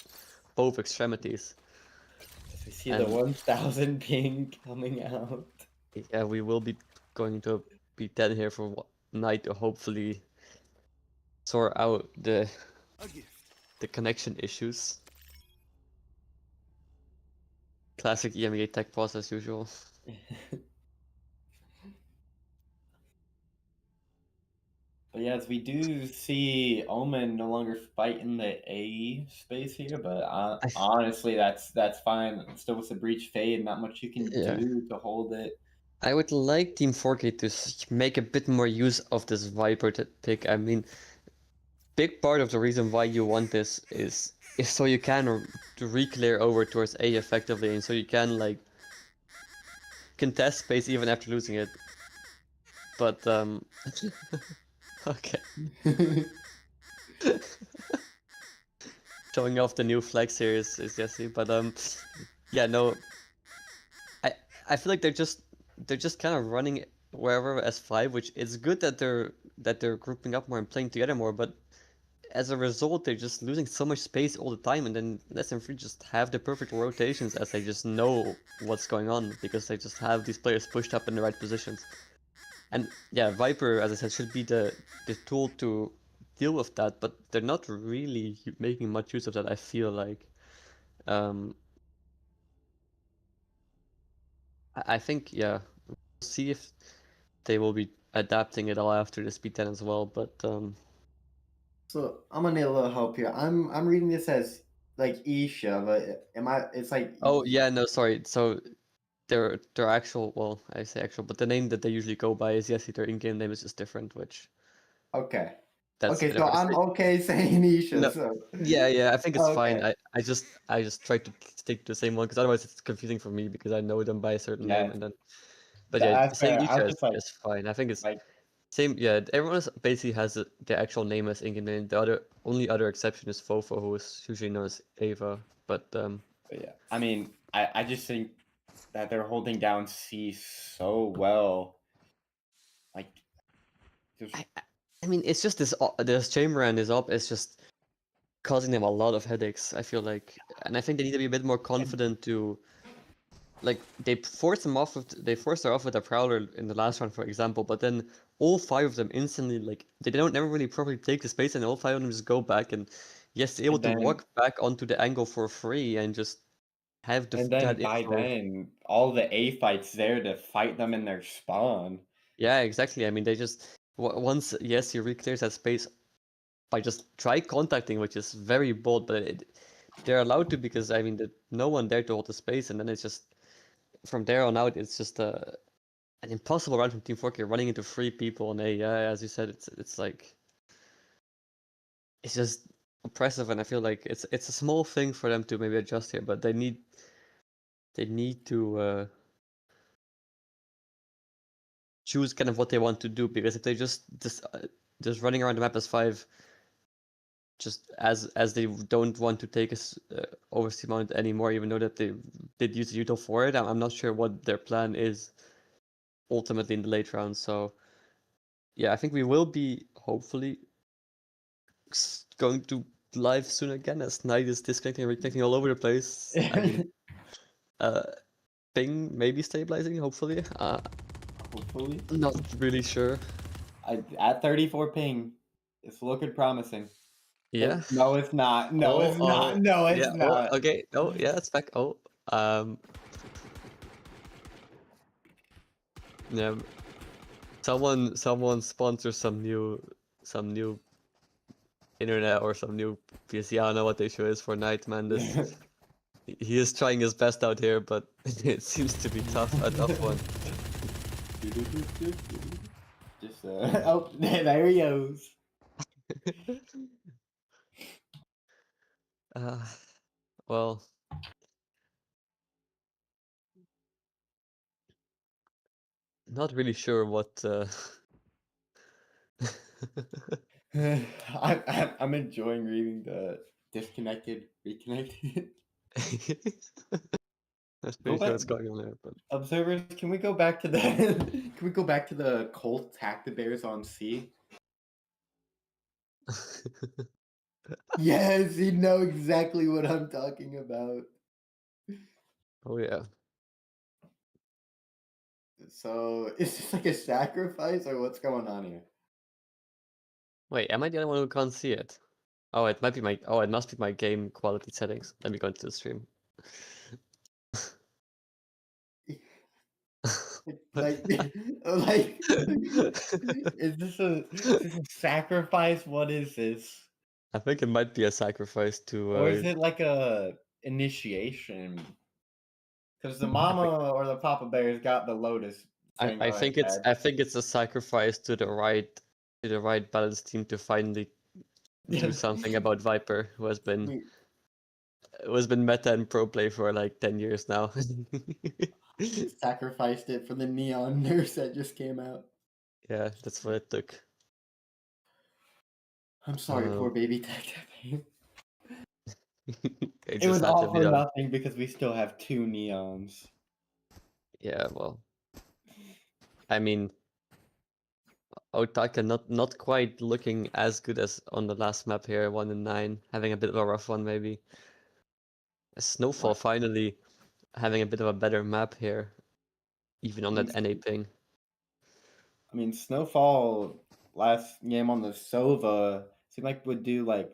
both extremities. I see the 1000 ping coming out. Yeah, we will be going to be 10 here for Night to hopefully sort out the connection issues. Classic EMEA tech pause as usual. But yes, we do see Omen no longer fighting the A space here, but honestly, that's fine. Still with the breach fade, not much you can Yeah. do to hold it. I would like Team 4K to make a bit more use of this Viper pick. I mean, big part of the reason why you want this is so you can to re-clear over towards A effectively, and so you can like contest space even after losing it. But okay. Showing off the new flex here is Jesse, but yeah, no. I feel like they're just kind of running wherever as 5, which is good that they're grouping up more and playing together more, but as a result they're just losing so much space all the time, and then Lesson 3 just have the perfect rotations as they just know what's going on because they just have these players pushed up in the right positions. And yeah, Viper, as I said, should be the tool to deal with that, but they're not really making much use of that, I feel like. I think, yeah, we'll see if they will be adapting it all after the speed 10 as well, but So I'm gonna need a little help here. I'm reading this as like Isha, but it's like oh yeah, no, sorry. So their actual, well, I say actual, but the name that they usually go by is Yessi. Their in-game name is just different, which okay. that's a Okay, bit so of a I'm mistake. okay saying Isha. No. So Yeah, I think it's fine. Okay. I just try to stick to the same one because otherwise it's confusing for me because I know them by a certain name Yeah, and then. But yeah, that's saying fair. I Isha was just like is fine. I think it's like same. Yeah, everyone basically has the actual name as in-game name. The only other exception is Fofo, who is usually known as Ava. But But yeah, I mean, I just think that they're holding down C so well. Like, just I mean, it's just this chamber and this op is just causing them a lot of headaches, I feel like, and I think they need to be a bit more confident to, like, they forced her off with a prowler in the last round, for example, but then all 5 of them instantly, like, they don't never really properly take the space, and all 5 of them just go back, and yes, they're able and to then walk back onto the angle for free and just have and then that by info. then all the A fights there to fight them in their spawn. Yeah, exactly. I mean, they just once yes, he re-clears that space by just try contacting, which is very bold, but they're allowed to because I mean, no one there to hold the space, and then it's just from there on out, it's just an impossible run from Team 4K running into 3 people, and yeah, as you said, it's like it's just oppressive, and I feel like it's a small thing for them to maybe adjust here, but they need to choose kind of what they want to do, because if they just running around the map as 5, just as they don't want to take us overseas mount anymore, even though that they did use the util for it, I'm not sure what their plan is ultimately in the late round. So yeah, I think we will be hopefully going to live soon again, as Knight is disconnecting and reconnecting all over the place. I mean, ping maybe stabilizing, hopefully. Hopefully. Not really sure. At 34 ping, it's looking promising. Yeah. No, it's not. No, it's not. No, it's Yeah. Oh, not. okay. Oh, yeah, it's back. Oh, yeah. Someone sponsor some new internet or some new PC. I don't know what the issue is for Knight, man. He is trying his best out here, but it seems to be a tough one. Just oh, there he goes. Uh, well, not really sure what. I'm enjoying reading the disconnected, reconnected. That's Go pretty sure back, what's going on there, but observers. Can we go back to the? Can we go back to the Colt attack the Bears on C? Yes, you know exactly what I'm talking about. oh yeah. So is this like a sacrifice or what's going on here? Wait, am I the only one who can't see it? Oh, it might be my. Oh, it must be my game quality settings. Let me go into the stream. Like, like, is this a sacrifice? What is this? I think it might be a sacrifice Or is to. it like a initiation? Because the I think mama or the papa bears got the lotus saying, I "Go ahead, think it's Dad." I think it's a sacrifice to the right balance team to finally do something about Viper, who has been meta and pro play for like 10 years now. Sacrificed it for the neon nurse that just came out. Yeah, that's what it took. I'm sorry, poor baby tech. It It just was had to all be for done. nothing because we still have 2 neons. Yeah, well, I mean, Otaka not quite looking as good as on the last map here, 1 and 9, having a bit of a rough one maybe. Snowfall What? finally having a bit of a better map here, even on that NA ping. I mean, Snowfall last game on the Sova seemed like would do like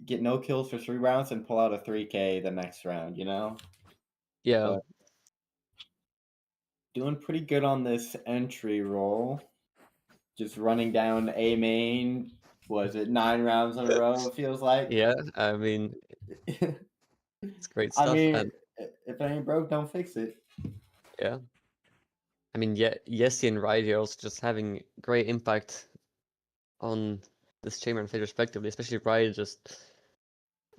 get no kills for 3 rounds and pull out a 3K the next round, you know? Yeah, But doing pretty good on this entry roll. Just running down A main. Was it 9 rounds in a row? It feels like. yeah. I mean, it's great I stuff, mean, and if it ain't broke, don't fix it. yeah. I mean, yeah, Yessi and Ryder are also just having great impact on this chamber and fade respectively, especially Ryder just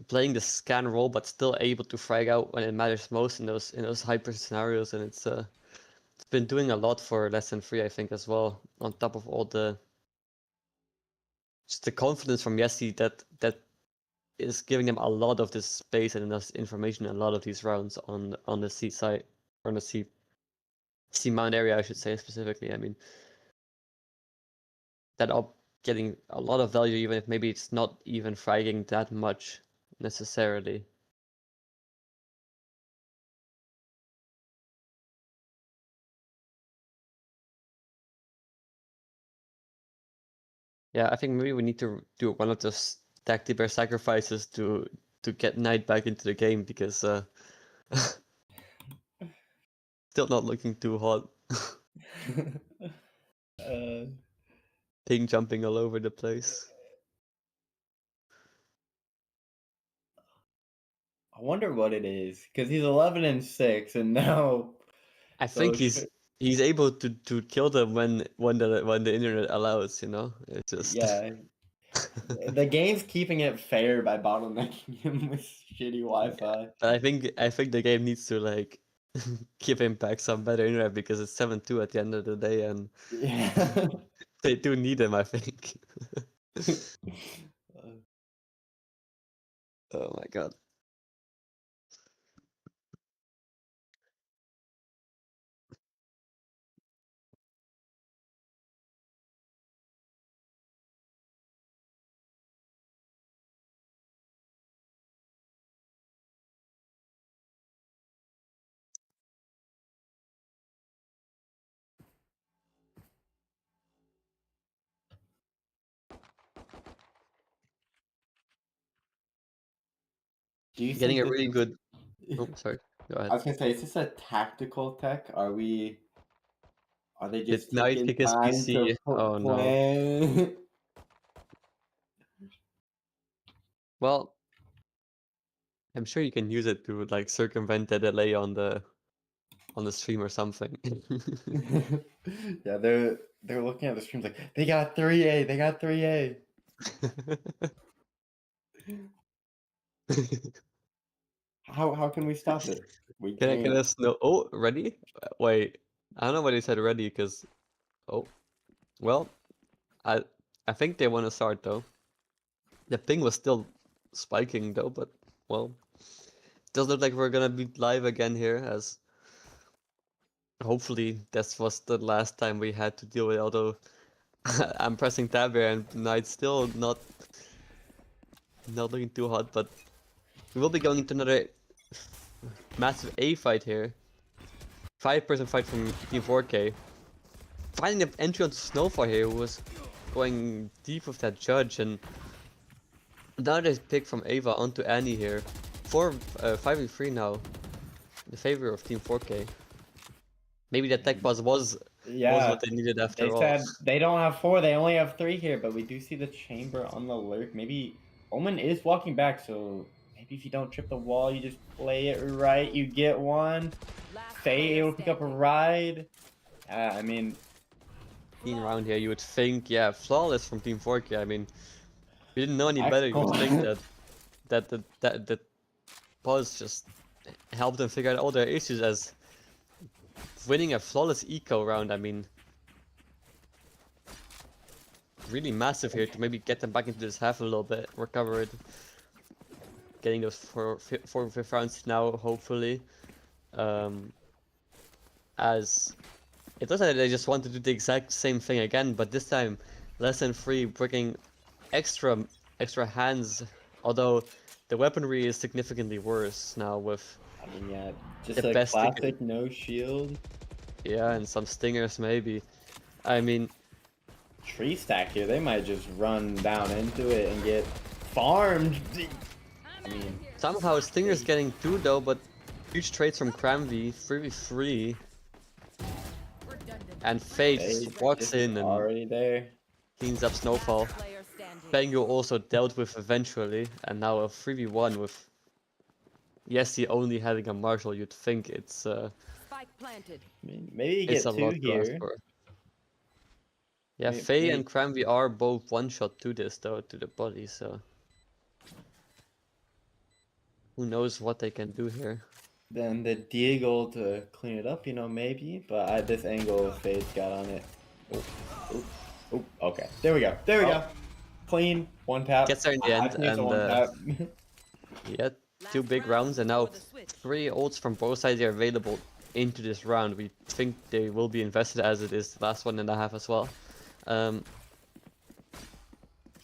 playing the scan role but still able to frag out when it matters most in those hyper scenarios, and it's been doing a lot for Lesson 3, I think, as well, on top of all the just the confidence from Yessi that is giving them a lot of this space and enough information in a lot of these rounds on the C side, or on the C mount area, I should say specifically. I mean, that are getting a lot of value, even if maybe it's not even fragging that much necessarily. Yeah, I think maybe we need to do one of those tacti bear sacrifices to get Knight back into the game, because still not looking too hot. Ping jumping all over the place. I wonder what it is because he's 11-6, and now I think those. he's able to kill them when the internet allows, you know. It's just Yeah, The game's keeping it fair by bottlenecking him with shitty Wi-Fi. But I think the game needs to like give him back some better internet because it's 7-2 at the end of the day, and Yeah. they do need him, I think. Oh my god. Do you Getting think a this really is? good. Oh, sorry. Go I ahead. was gonna say, is this a tactical tech? Are we? Are they Did just Knight taking kick his time to PC? Oh no. plan? Well, I'm sure you can use it to like circumvent the delay on the stream or something. Yeah, they're looking at the streams like they got 3A, they got 3A. How can we stop it? We Can I can't. just know? Oh, ready? Wait, I don't know why they said ready because. Oh, well, I I think they want to start though. The ping was still spiking though, but well, does look like we're gonna be live again here, as hopefully this was the last time we had to deal with. Although I'm pressing tab here and Knight's still not looking too hot, but we will be going into another massive A fight here. 5-person fight from Team 4K. Finding the entry onto Snowfall here, who was going deep with that judge, and another pick from Ava onto Annie here. 5-3 now, in the favor of Team 4K. Maybe that tech pause was Yeah, what they needed they after all. said they don't have 4, they only have 3 here, but we do see the chamber on the lurk. Maybe Omen is walking back, so maybe if you don't trip the wall, you just play it right, you get one. Last Faye player able to pick up a standing. ride. I mean, Being around here, you would think, yeah, flawless from Team 4K. I mean, we didn't know any better. You would think that pause just helped them figure out all their issues, as winning a flawless eco round. I mean, really massive here to maybe get them back into this half a little bit, recover it, getting those 4 5th rounds now, hopefully. As it looks like they just want to do the exact same thing again, but this time less than 3, bringing extra hands, although the weaponry is significantly worse now with I mean, yeah, just the a best classic no shield. yeah, and some stingers maybe. I mean, Tree stack here, they might just run down into it and get farmed. I mean, somehow stingers getting 2 though, but huge trades from Cramvy, 3v3, and Fate they just walks just in and already there. cleans up Snowfall. Last player standing. Bango also dealt with eventually, and now a 3v1 with Yessi only having a Marshall. You'd think it's Spike planted. I mean, maybe you it's get a 2 lot to ask here. for. Yeah, May- Faye may- and Cramvy are both one-shot to this though, to the body, so who knows what they can do here. Then the Deagle to clean it up, you know, maybe. But at this angle, Fade's got on it. Oh, oh, oh, okay. There we go. There we go. Clean. One tap. Gets there in the I end, think it's a and one tap. yeah, 2 big rounds, and now 3 ults from both sides are available into this round. We think they will be invested, as it is the last 1.5 as well.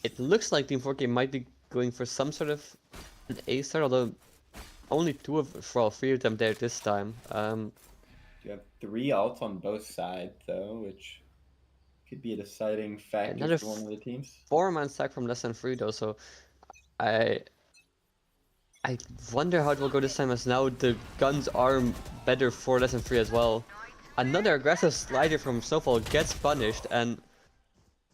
It looks like Team 4K might be going for some sort of an A start, although only 3 of them there this time. You have 3 ults on both sides, though, which could be a deciding factor Another for one of the teams. 4-man stack from less than 3 though, so I wonder how it will go this time, as now the guns are better for less than 3 as well. Another aggressive slider from Snowfall gets punished, and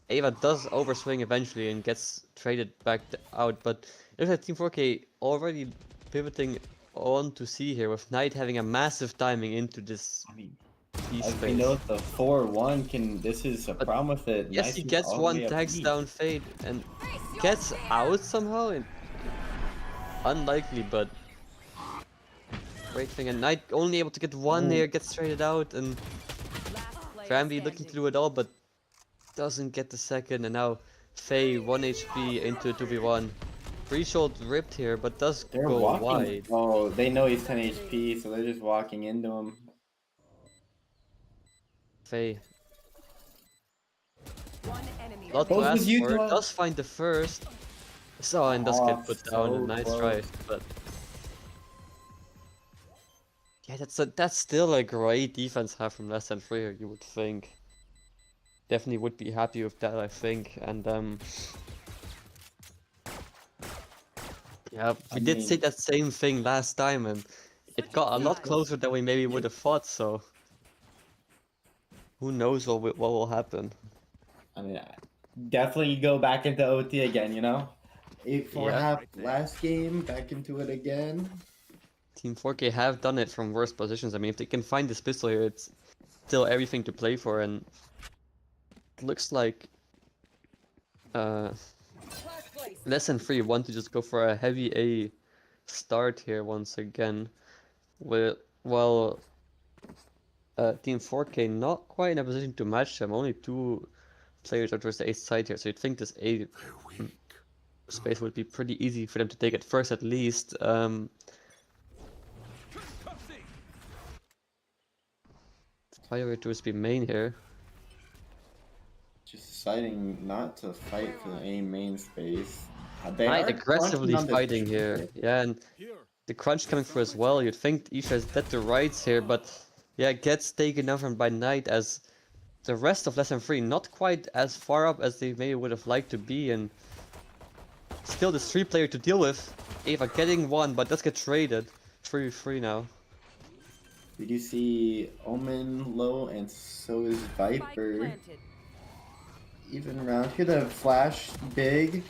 Ava does overswing eventually and gets traded back out, but it looks like Team 4K already pivoting on to C here, with Knight having a massive timing into this I mean, B as we space. know, the 4-1 can. This is a But problem with it. Yes, Nice he is gets all the one way up tags B. down Fade, and gets out somehow. Unlikely, but great thing. And Knight only able to get one here, gets traded out, and Last player Framby looking to standing. do it all, but doesn't get the second. And now Faye 1 HP into a 2v1. Pre-shot ripped here, but does They're go walking. wide. Oh, they know he's 10 HP, so they're just walking into him. Faye, One enemy lot to Both ask with you, for. Dwell. Does find the first. So, and does get put down. A so nice close. try, but yeah, that's still a great defense have from less than 3. You would think. Definitely would be happy with that, I think. And yeah, we did say mean- that same thing last time, and it got a lot closer than we maybe would have thought. So who knows what will happen? I mean, definitely go back into OT again, you know? 8-4 Yeah. half last game, back into it again. Team 4K have done it from worse positions. I mean, if they can find this pistol here, it's still everything to play for, and it looks like less than 3 want to just go for a heavy A start here once again. Well, Team 4K not quite in a position to match them. Only 2 players are towards the A side here, so you'd think this A space would be pretty easy for them to take at first, at least. Fire towards B main here. Just deciding not to fight for the A main space. They Knight are aggressively crunching on this fighting here. tree. Yeah, and the crunch coming through as well. You'd think Isha is dead to rights here, but yeah, gets taken down by Knight as the rest of Lesson 3 not quite as far up as they maybe would have liked to be, and still this 3-player to deal with. Ava getting one, but does get traded. 3-3 now. We do see Omen low, and so is Spike Viper. planted. Even round here, the flash big.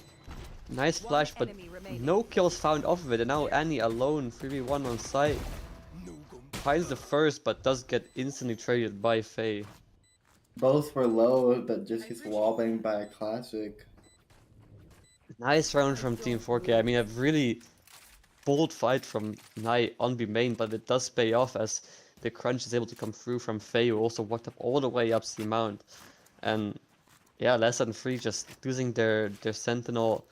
Nice flash, but enemy remaining. no kills found off of it, and now Annie alone, 3v1 on site. Finds the first, but does get instantly traded by Faye. Both were low, but just gets wallbanged by a classic. Nice round from Team 4K. I mean, a really bold fight from Knight on B main, but it does pay off as the crunch is able to come through from Faye, who also walked up all the way up C mount. And yeah, less than 3 just losing their sentinel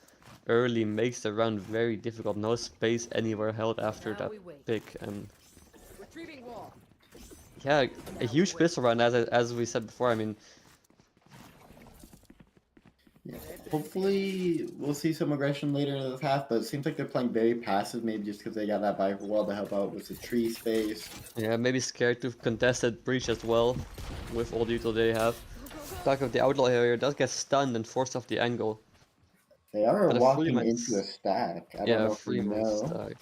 early makes the round very difficult. No space anywhere held after Now that we wait. pick, and Retrieving wall. yeah, a huge pistol round as we said before. I mean, Yeah. Hopefully, we'll see some aggression later in this half, but it seems like they're playing very passive, maybe just because they got that Viper wall to help out with the tree space. yeah, maybe scared to contested breach as well with all the util they have. Talk of the outlaw here does get stunned and forced off the angle. They are But a walking free man's- into a stack. I Yeah, don't know if you 3-man know. stack.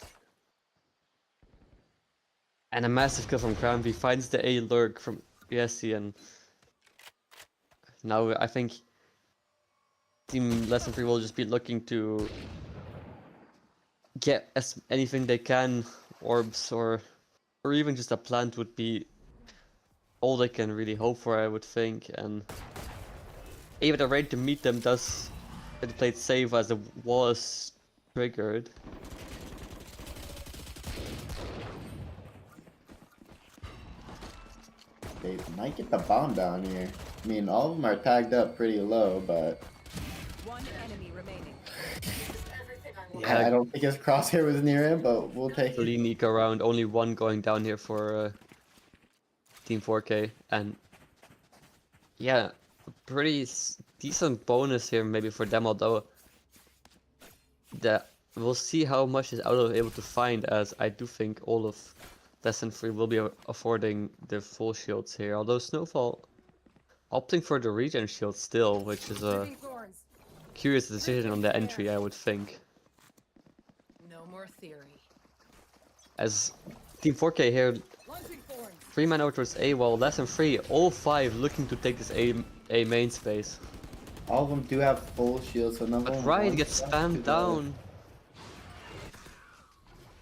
And a massive kill from Cranby finds the A lurk from ESC, and now I think Team Lesson 3 will just be looking to get anything they can, orbs or even just a plant would be all they can really hope for, I would think. And even the raid to meet them does get played safe as the wall is triggered. They might get the bomb down here. I mean, all of them are tagged up pretty low, but One enemy remaining. I don't think his crosshair was near him, but we'll take it. Clean Eco round, only one going down here for Team 4K, and yeah, a pretty decent bonus here maybe for them, although that we'll see how much is out of able to find, as I do think all of Lesson 3 will be affording the full shields here, although Snowfall opting for the regen shield still, which is a Retrieving thorns. curious decision on the entry, I would think. No more theory. As Team 4K here, Launching thorns. 3-man over towards A, while Lesson 3, all 5 looking to take this A main space. All of them do have full shields, so none of But them Ryan want gets stuff spammed to down.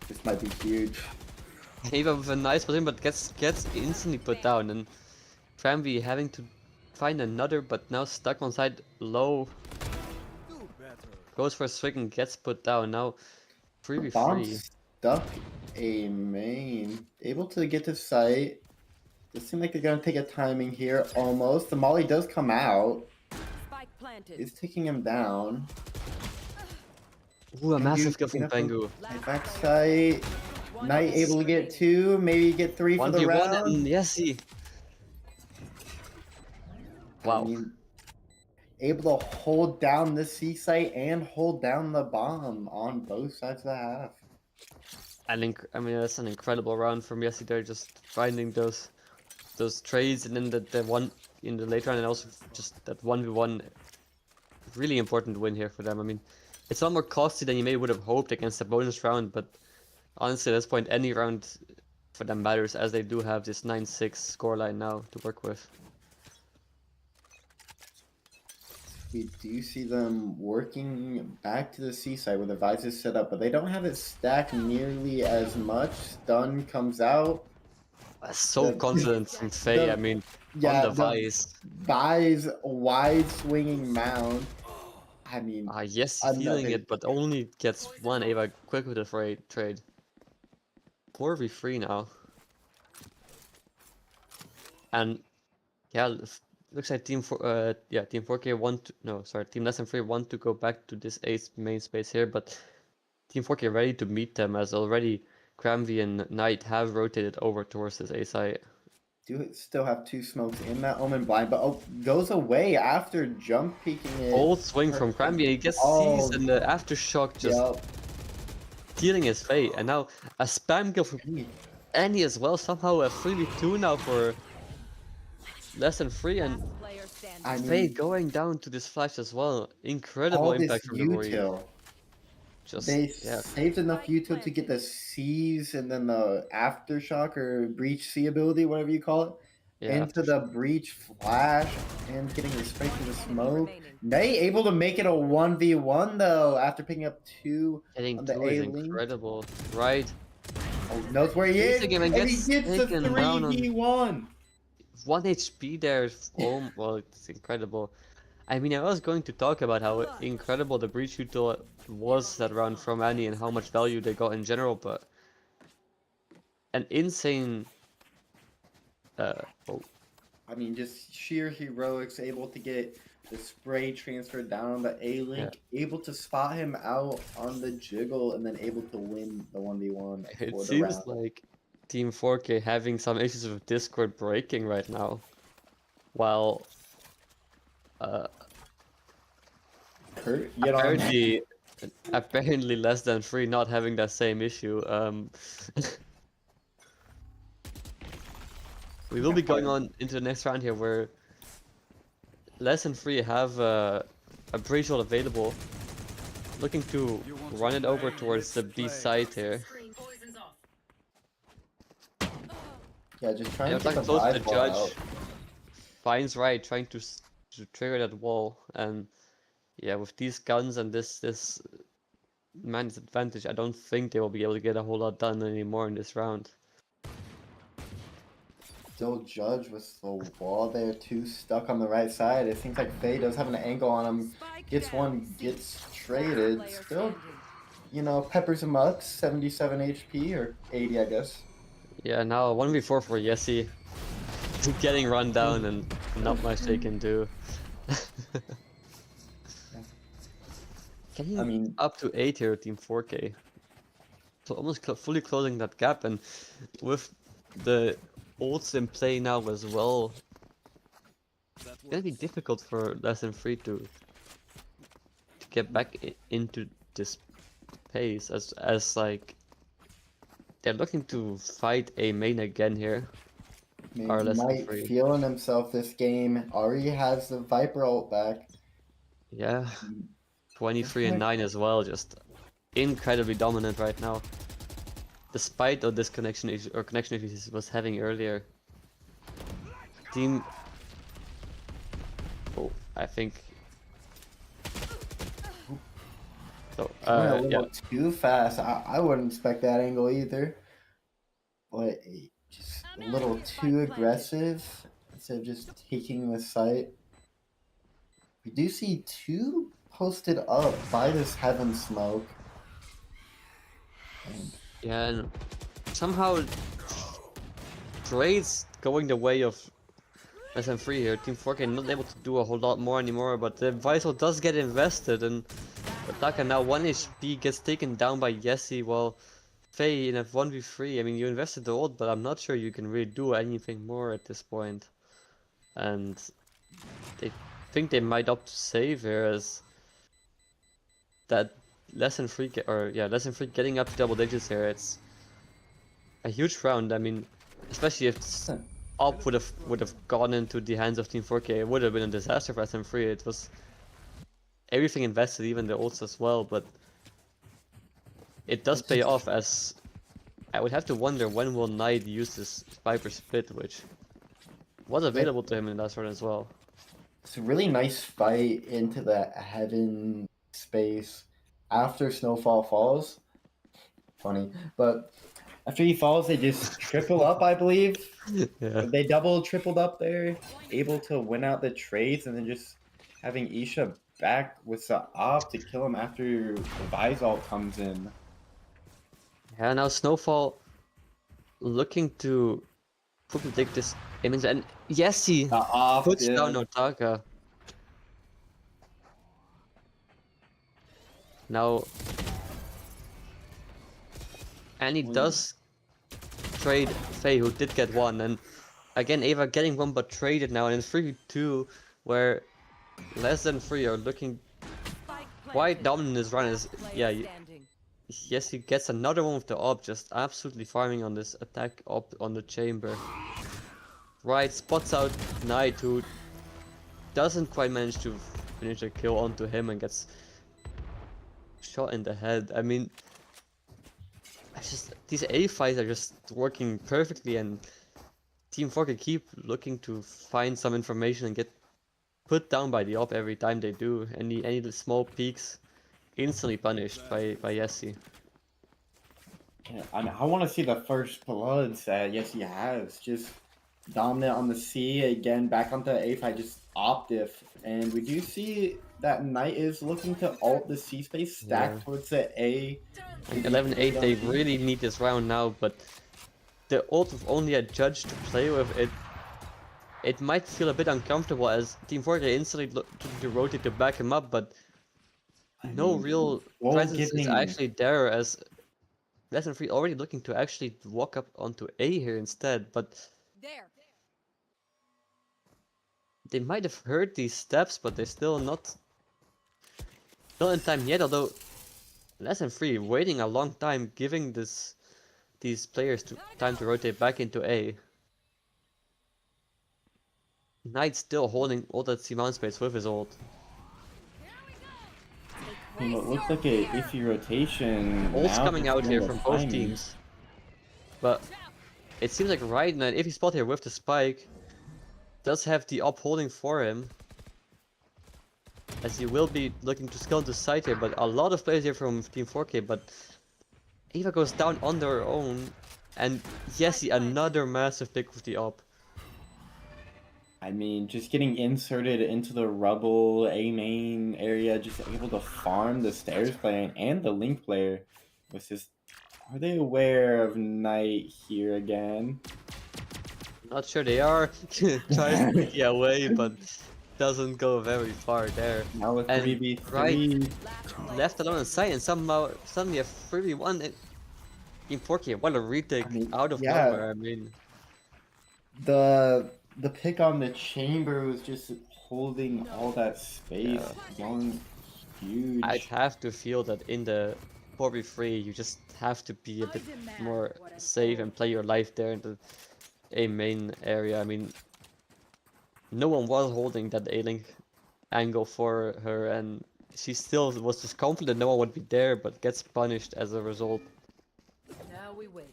This might be huge. Ava with a nice position, but gets instantly put down, and Tramby having to find another, but now stuck on side low. Do better. goes for a swing and gets put down. Now Bomb 3v3. stuck a main. Able to get to site. It seems like they're gonna take a timing here. Almost. The molly does come out. Spike planted. It's taking him down. Ooh, a Pengu massive kill picking from up a- Pengu. Last Back player. site. One Knight enemy able to get remaining. 2, maybe get 3 for the 1v1 round. and Yessi. Wow. I mean, able to hold down the C site and hold down the bomb on both sides of the half. I mean that's an incredible round from Yessi there, just finding those trades and then the one in the late round, and also just that 1v1. Really important win here for them. I mean, it's a lot more costly than you may would have hoped against the bonus round, but honestly at this point any round for them matters, as they do have this 9-6 scoreline now to work with. We do see them working back to the seaside with the visors set up, but they don't have it stacked nearly as much. Stun comes out. So The- confident from Faye, I mean, Yeah, on the Vice. Vise wide swinging mound. I mean, Yes, feeling another- it, but only gets one Ava quick with the trade. 4v3 now. And yeah, looks like Team 4K Team Less Than 3 want to go back to this ace main space here, but Team 4K ready to meet them, as already Cramvy and Knight have rotated over towards this A site. do still have 2 smokes in that Omen blind, but goes away after jump peeking it. Old swing from Cramvy, he gets Oh, seized and the aftershock just Yup. stealing his fate. And now a spam kill from Annie as well, somehow a 3v2 now for Less Than 3, and Last player standing. I mean, Faye going down to this flash as well. Incredible all impact this from the boy. util. Just They yeah, saved enough util to get the seize and then the aftershock or breach C ability, whatever you call it, yeah. into the breach flash and getting the straight to the Enemy smoke. remaining. They able to make it a 1v1 though after picking up 2 Getting on the 2 is A link. incredible. Right. Oh, knows where he is, Chasing him and and he gets gets the taken down on- 3v1. 1 HP there. Oh, well, it's incredible. I mean, I was going to talk about how incredible the breach util was that round from Annie and how much value they got in general, but an insane. Oh, I mean, just sheer heroics, able to get the spray transferred down on the A link, able to spot him out on the jiggle, and then able to win the 1v1 it for the seems round. like Team 4K having some issues with Discord breaking right now, while Kurt, get on that. apparently Less Than 3 not having that same issue. We will be going on into the next round here, where Less Than 3 have a breach wall available, looking to run it over towards the B side here. Yeah, just trying Yeah, to trying get to the close the vibe ball judge. out. Finds right, trying to trigger that wall, and yeah, with these guns and this man's advantage, I don't think they will be able to get a whole lot done anymore in this round. Still judge with the wall there, 2 stuck on the right side. It seems like Faye does have an angle on him. Spike Gets down. one, gets Last traded. player Still, standing. peppers him up, 77 HP or 80, I guess. Yeah, now 1v4 for Yessi. Getting run down and not much they can do. Getting I mean, up to 8 here, Team 4K. So almost fully closing that gap, and with the ults in play now as well, it's gonna be difficult for Less Than 3 to get back into this pace, as like they're looking to fight a main again here. I Or mean, Less Than Knight 3. feeling himself this game. Already has the Viper ult back. Yeah, 23 and 9 as well, just incredibly dominant right now, despite the disconnection issue or connection issues he was having earlier. Team. Oh, I think. So, Went a yeah, little too fast. I wouldn't expect that angle either. But just a little too aggressive instead of just taking the site. We do see 2 posted up by this heaven smoke. And Yeah, and somehow trade's going the way of SM3 here. Team 4K not able to do a whole lot more anymore, but the Visor does get invested, and Otaka now 1 HP gets taken down by Yessi, while Faye in a 1v3. I mean, you invested the ult, but I'm not sure you can really do anything more at this point. And they think they might opt to save here, as that lesson 3 lesson 3 getting up to double digits here. It's a huge round. I mean, especially if Op would have gone into the hands of Team 4K, it would have been a disaster for SM3. It was everything invested, even the ults as well, but it does pay off, as I would have to wonder when will Knight use this Viper split, which was available to him in that round as well. it's a really nice fight into the heaven space after Snowfall falls. Funny, but After he falls, they just triple up, I believe. Yeah. They double, tripled up there, able to win out the trades, and then just having Isha back with the op to kill him after the Visol comes in. Yeah, now Snowfall looking to quickly take this image, and Yessi The op, puts yeah. down Otaka. Now, and he does trade Faye, who did get one, and again Ava getting one but traded now, and it's 3v2, where less than 3 are looking Spike quite planted. dominant in this run. Is Player yeah, standing. yes, he gets another one with the op, just absolutely farming on this attack op on the chamber. Right, spots out Knight, who doesn't quite manage to finish a kill onto him and gets shot in the head. I mean, it's just these A fights are just working perfectly, and Team 4K keep looking to find some information and get put down by the op every time they do. Any small peaks instantly punished by Yessi. Yeah, I want to see the first bloods that yes he has. Just dominant on the C again, back onto A fight, just optif, and we do see that Knight is looking to ult the C space, stack Yeah. towards the A. And 11-8, they really need this round now, but the ult with only a judge to play with, it might feel a bit uncomfortable, as Team 4K instantly looking to rotate to back him up, but no real well, presence is giving- actually there, as Lesson 3 already looking to actually walk up onto A here instead, but There. they might have heard these steps, but they're still not in time yet, although Lesson 3 waiting a long time, giving these players time to rotate back into A. Knight still holding all that C-mount space with his ult. It looks like a iffy rotation. Ults now, coming out just here doing from the both timing. teams. But it seems like right now, if he spot here with the spike, does have the op holding for him, as he will be looking to scale into side here, but a lot of players here from Team 4K, but Eva goes down on their own, and Yessi another massive pick with the op. I mean, just getting inserted into the rubble A main area, just able to farm the stairs player and the link player. Was just, are they aware of Knight here again? Not sure they are trying to take it away, but doesn't go very far there. Now with And 3v3. right, left alone in sight, and somehow suddenly a 3v1 in 4K. What a retake I mean, out of yeah. nowhere. I mean, The pick on the chamber was just holding all that space. Going huge. I'd have to feel that in the 4v3 you just have to be a bit more safe and play your life there in the A main area. I mean, no one was holding that A-link angle for her, and she still was just confident no one would be there, but gets punished as a result. Now we wait.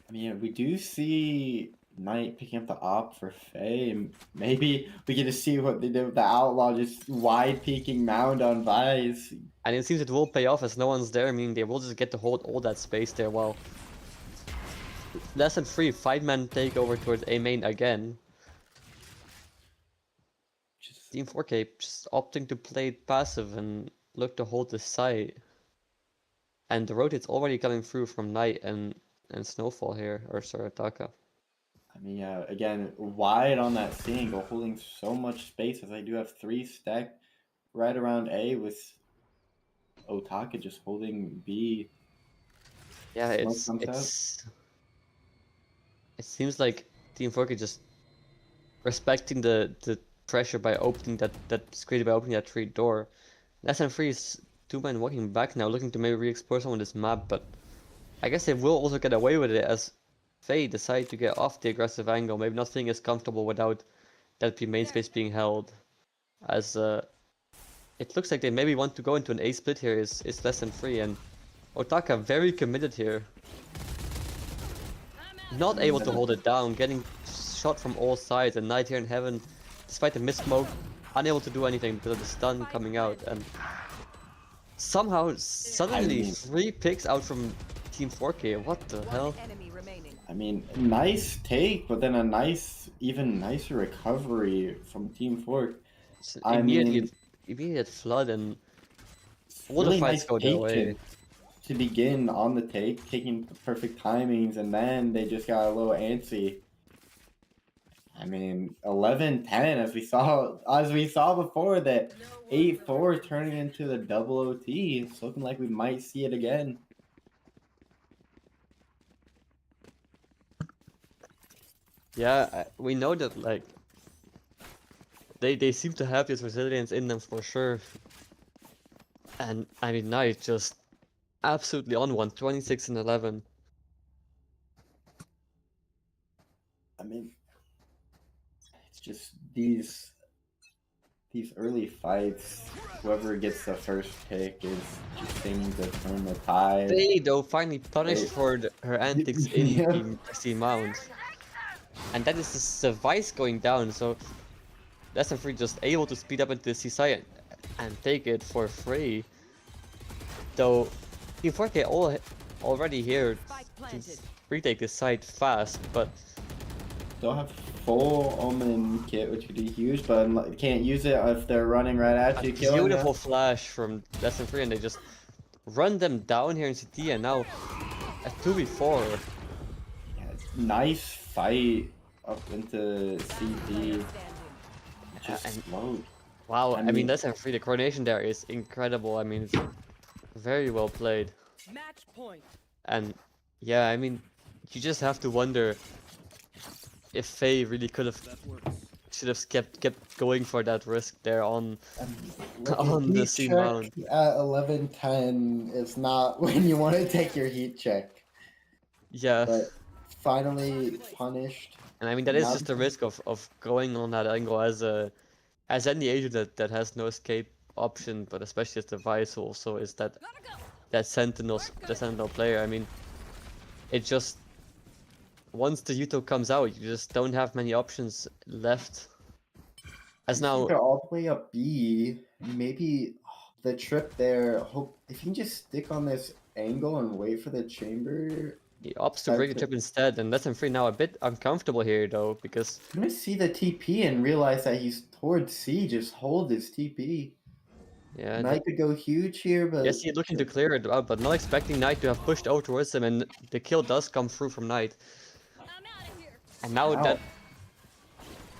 I mean, we do see Knight picking up the op for Faye, and maybe we get to see what they did with the Outlaw, just wide peeking mound on Vice. And it seems it will pay off, as no one's there. I mean, they will just get to hold all that space there, while Lesson 3, 5-man takeover towards A main again. Just Team 4K just opting to play it passive and look to hold the site. And the rotate's already coming through from Knight and Snowfall here, or Sarataka. I mean, yeah, again, wide on that C angle, holding so much space as I do have 3 stacked right around A with Otaka just holding B. Yeah, Smoke comes out. it seems like Team 4K just respecting the pressure by opening that's created by opening that tree door. SM3 is 2-man walking back now, looking to maybe re-explore some of this map, but I guess they will also get away with it as Faye decide to get off the aggressive angle, maybe not feeling as comfortable without that B main space being held. As it looks like they maybe want to go into an A split here is less than 3, and Otaka very committed here. Not able to hold it down, getting shot from all sides, and Knight here in heaven, despite the mist smoke, unable to do anything because of the stun coming out, and somehow, suddenly, 3 picks out from Team 4K, what the hell? I mean, nice take, but then a nice, even nicer recovery from Team 4. I mean, Immediate flood, and all really the fights nice go their way. patience to begin on the take, taking the perfect timings, and then they just got a little antsy. I mean, 11-10 as we saw before, that 8-4 turning into the double OT. It's looking like we might see it again. Yeah, we know that, like, they seem to have this resilience in them for sure. And I mean, Knight just absolutely on one, 26 and 11. I mean, it's just these early fights. Whoever gets the first pick is just seeming to turn the tide. Faye, though, finally punished for her antics in Yeah. Team C Mount. And that is the Vice going down, so SM3 just able to speed up into the C side and take it for free. Though Team 4K already here to retake this side fast, but They'll have full Omen kit, which could be huge, but can't use it if they're running right at you. Killing beautiful them. flash from SM3, and they just run them down here in CT, and now a 2v4. Yeah, nice fight up into CD. Just and- slowed. Wow, I I mean, mean- SM3, the coordination there is incredible. I mean, it's very well played. Match point. And yeah, I mean, you just have to wonder if Faye really should have kept going for that risk there on on the Heat C check mount. at 11-10 is not when you want to take your heat check, Yeah, but finally punished. and I mean that is Not- just the risk of going on that angle as any agent that has no escape option, but especially as the Vice also is that sentinel player. I mean, it just once the Yuto comes out, you just don't have many options left. As now, They're all the way up B. Maybe the trip there. Hope if you can just stick on this angle and wait for the chamber. he opts to break the trip instead, and SM3 now a bit uncomfortable here though, because I'm gonna see the TP and realize that he's towards C. Just hold his TP. yeah, Knight could go huge here, but yes, he's looking to clear it out, but not expecting Knight to have pushed out towards him, and the kill does come through from Knight. And now Ow. that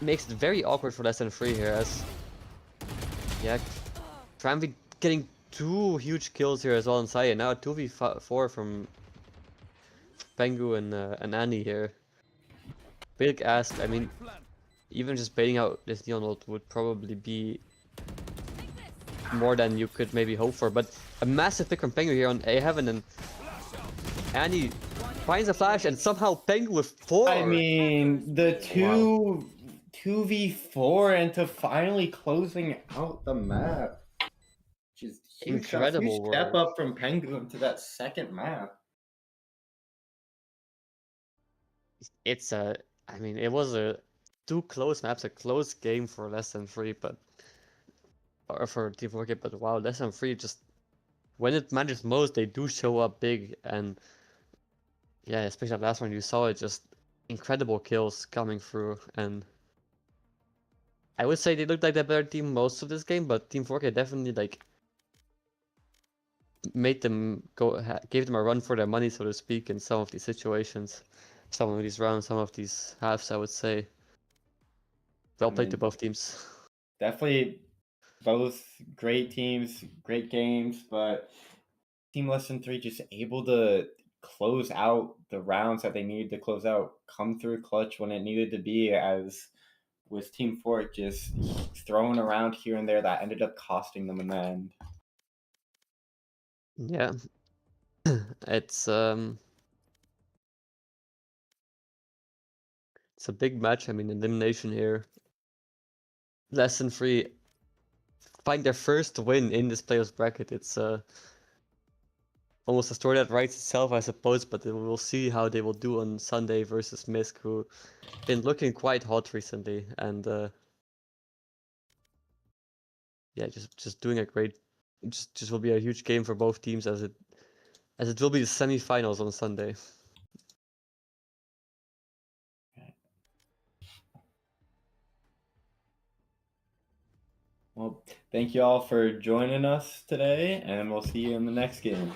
makes it very awkward for less than 3 here, as yeah, Tramvi getting 2 huge kills here as well inside, and now 2v4 from Pengu and Annie here. Big ask, I mean, even just baiting out this Neon ult would probably be more than you could maybe hope for, but a massive pick from Pengu here on A Heaven, and Annie finds a flash, and somehow Pengu with 4! I mean, the 2v4 into finally closing out the map. Just huge Incredible step work. up from Penguin to that second map. It's I mean, it was a 2 close maps, a close game for less than 3, but or for T4K, but wow, less than 3 just when it matters most, they do show up big, and yeah, especially that last one you saw it, just incredible kills coming through, and I would say they looked like the better team most of this game, but Team 4K definitely like made them gave them a run for their money, so to speak, in some of these situations, some of these rounds, some of these halves. I would say well played to mean, both teams. Definitely both great teams, great games, but Team Lesson 3 just able to close out the rounds that they needed to close out, come through clutch when it needed to be, as with Team 4 just throwing around here and there that ended up costing them in the end. Yeah, it's it's a big match. I mean, elimination here. Lesson 3 find their first win in this playoffs bracket. It's almost a story that writes itself, I suppose, but we'll see how they will do on Sunday versus Misk, who been looking quite hot recently, and yeah, just doing a great. Just will be a huge game for both teams, as it will be the semifinals on Sunday. Well, thank you all for joining us today, and we'll see you in the next game.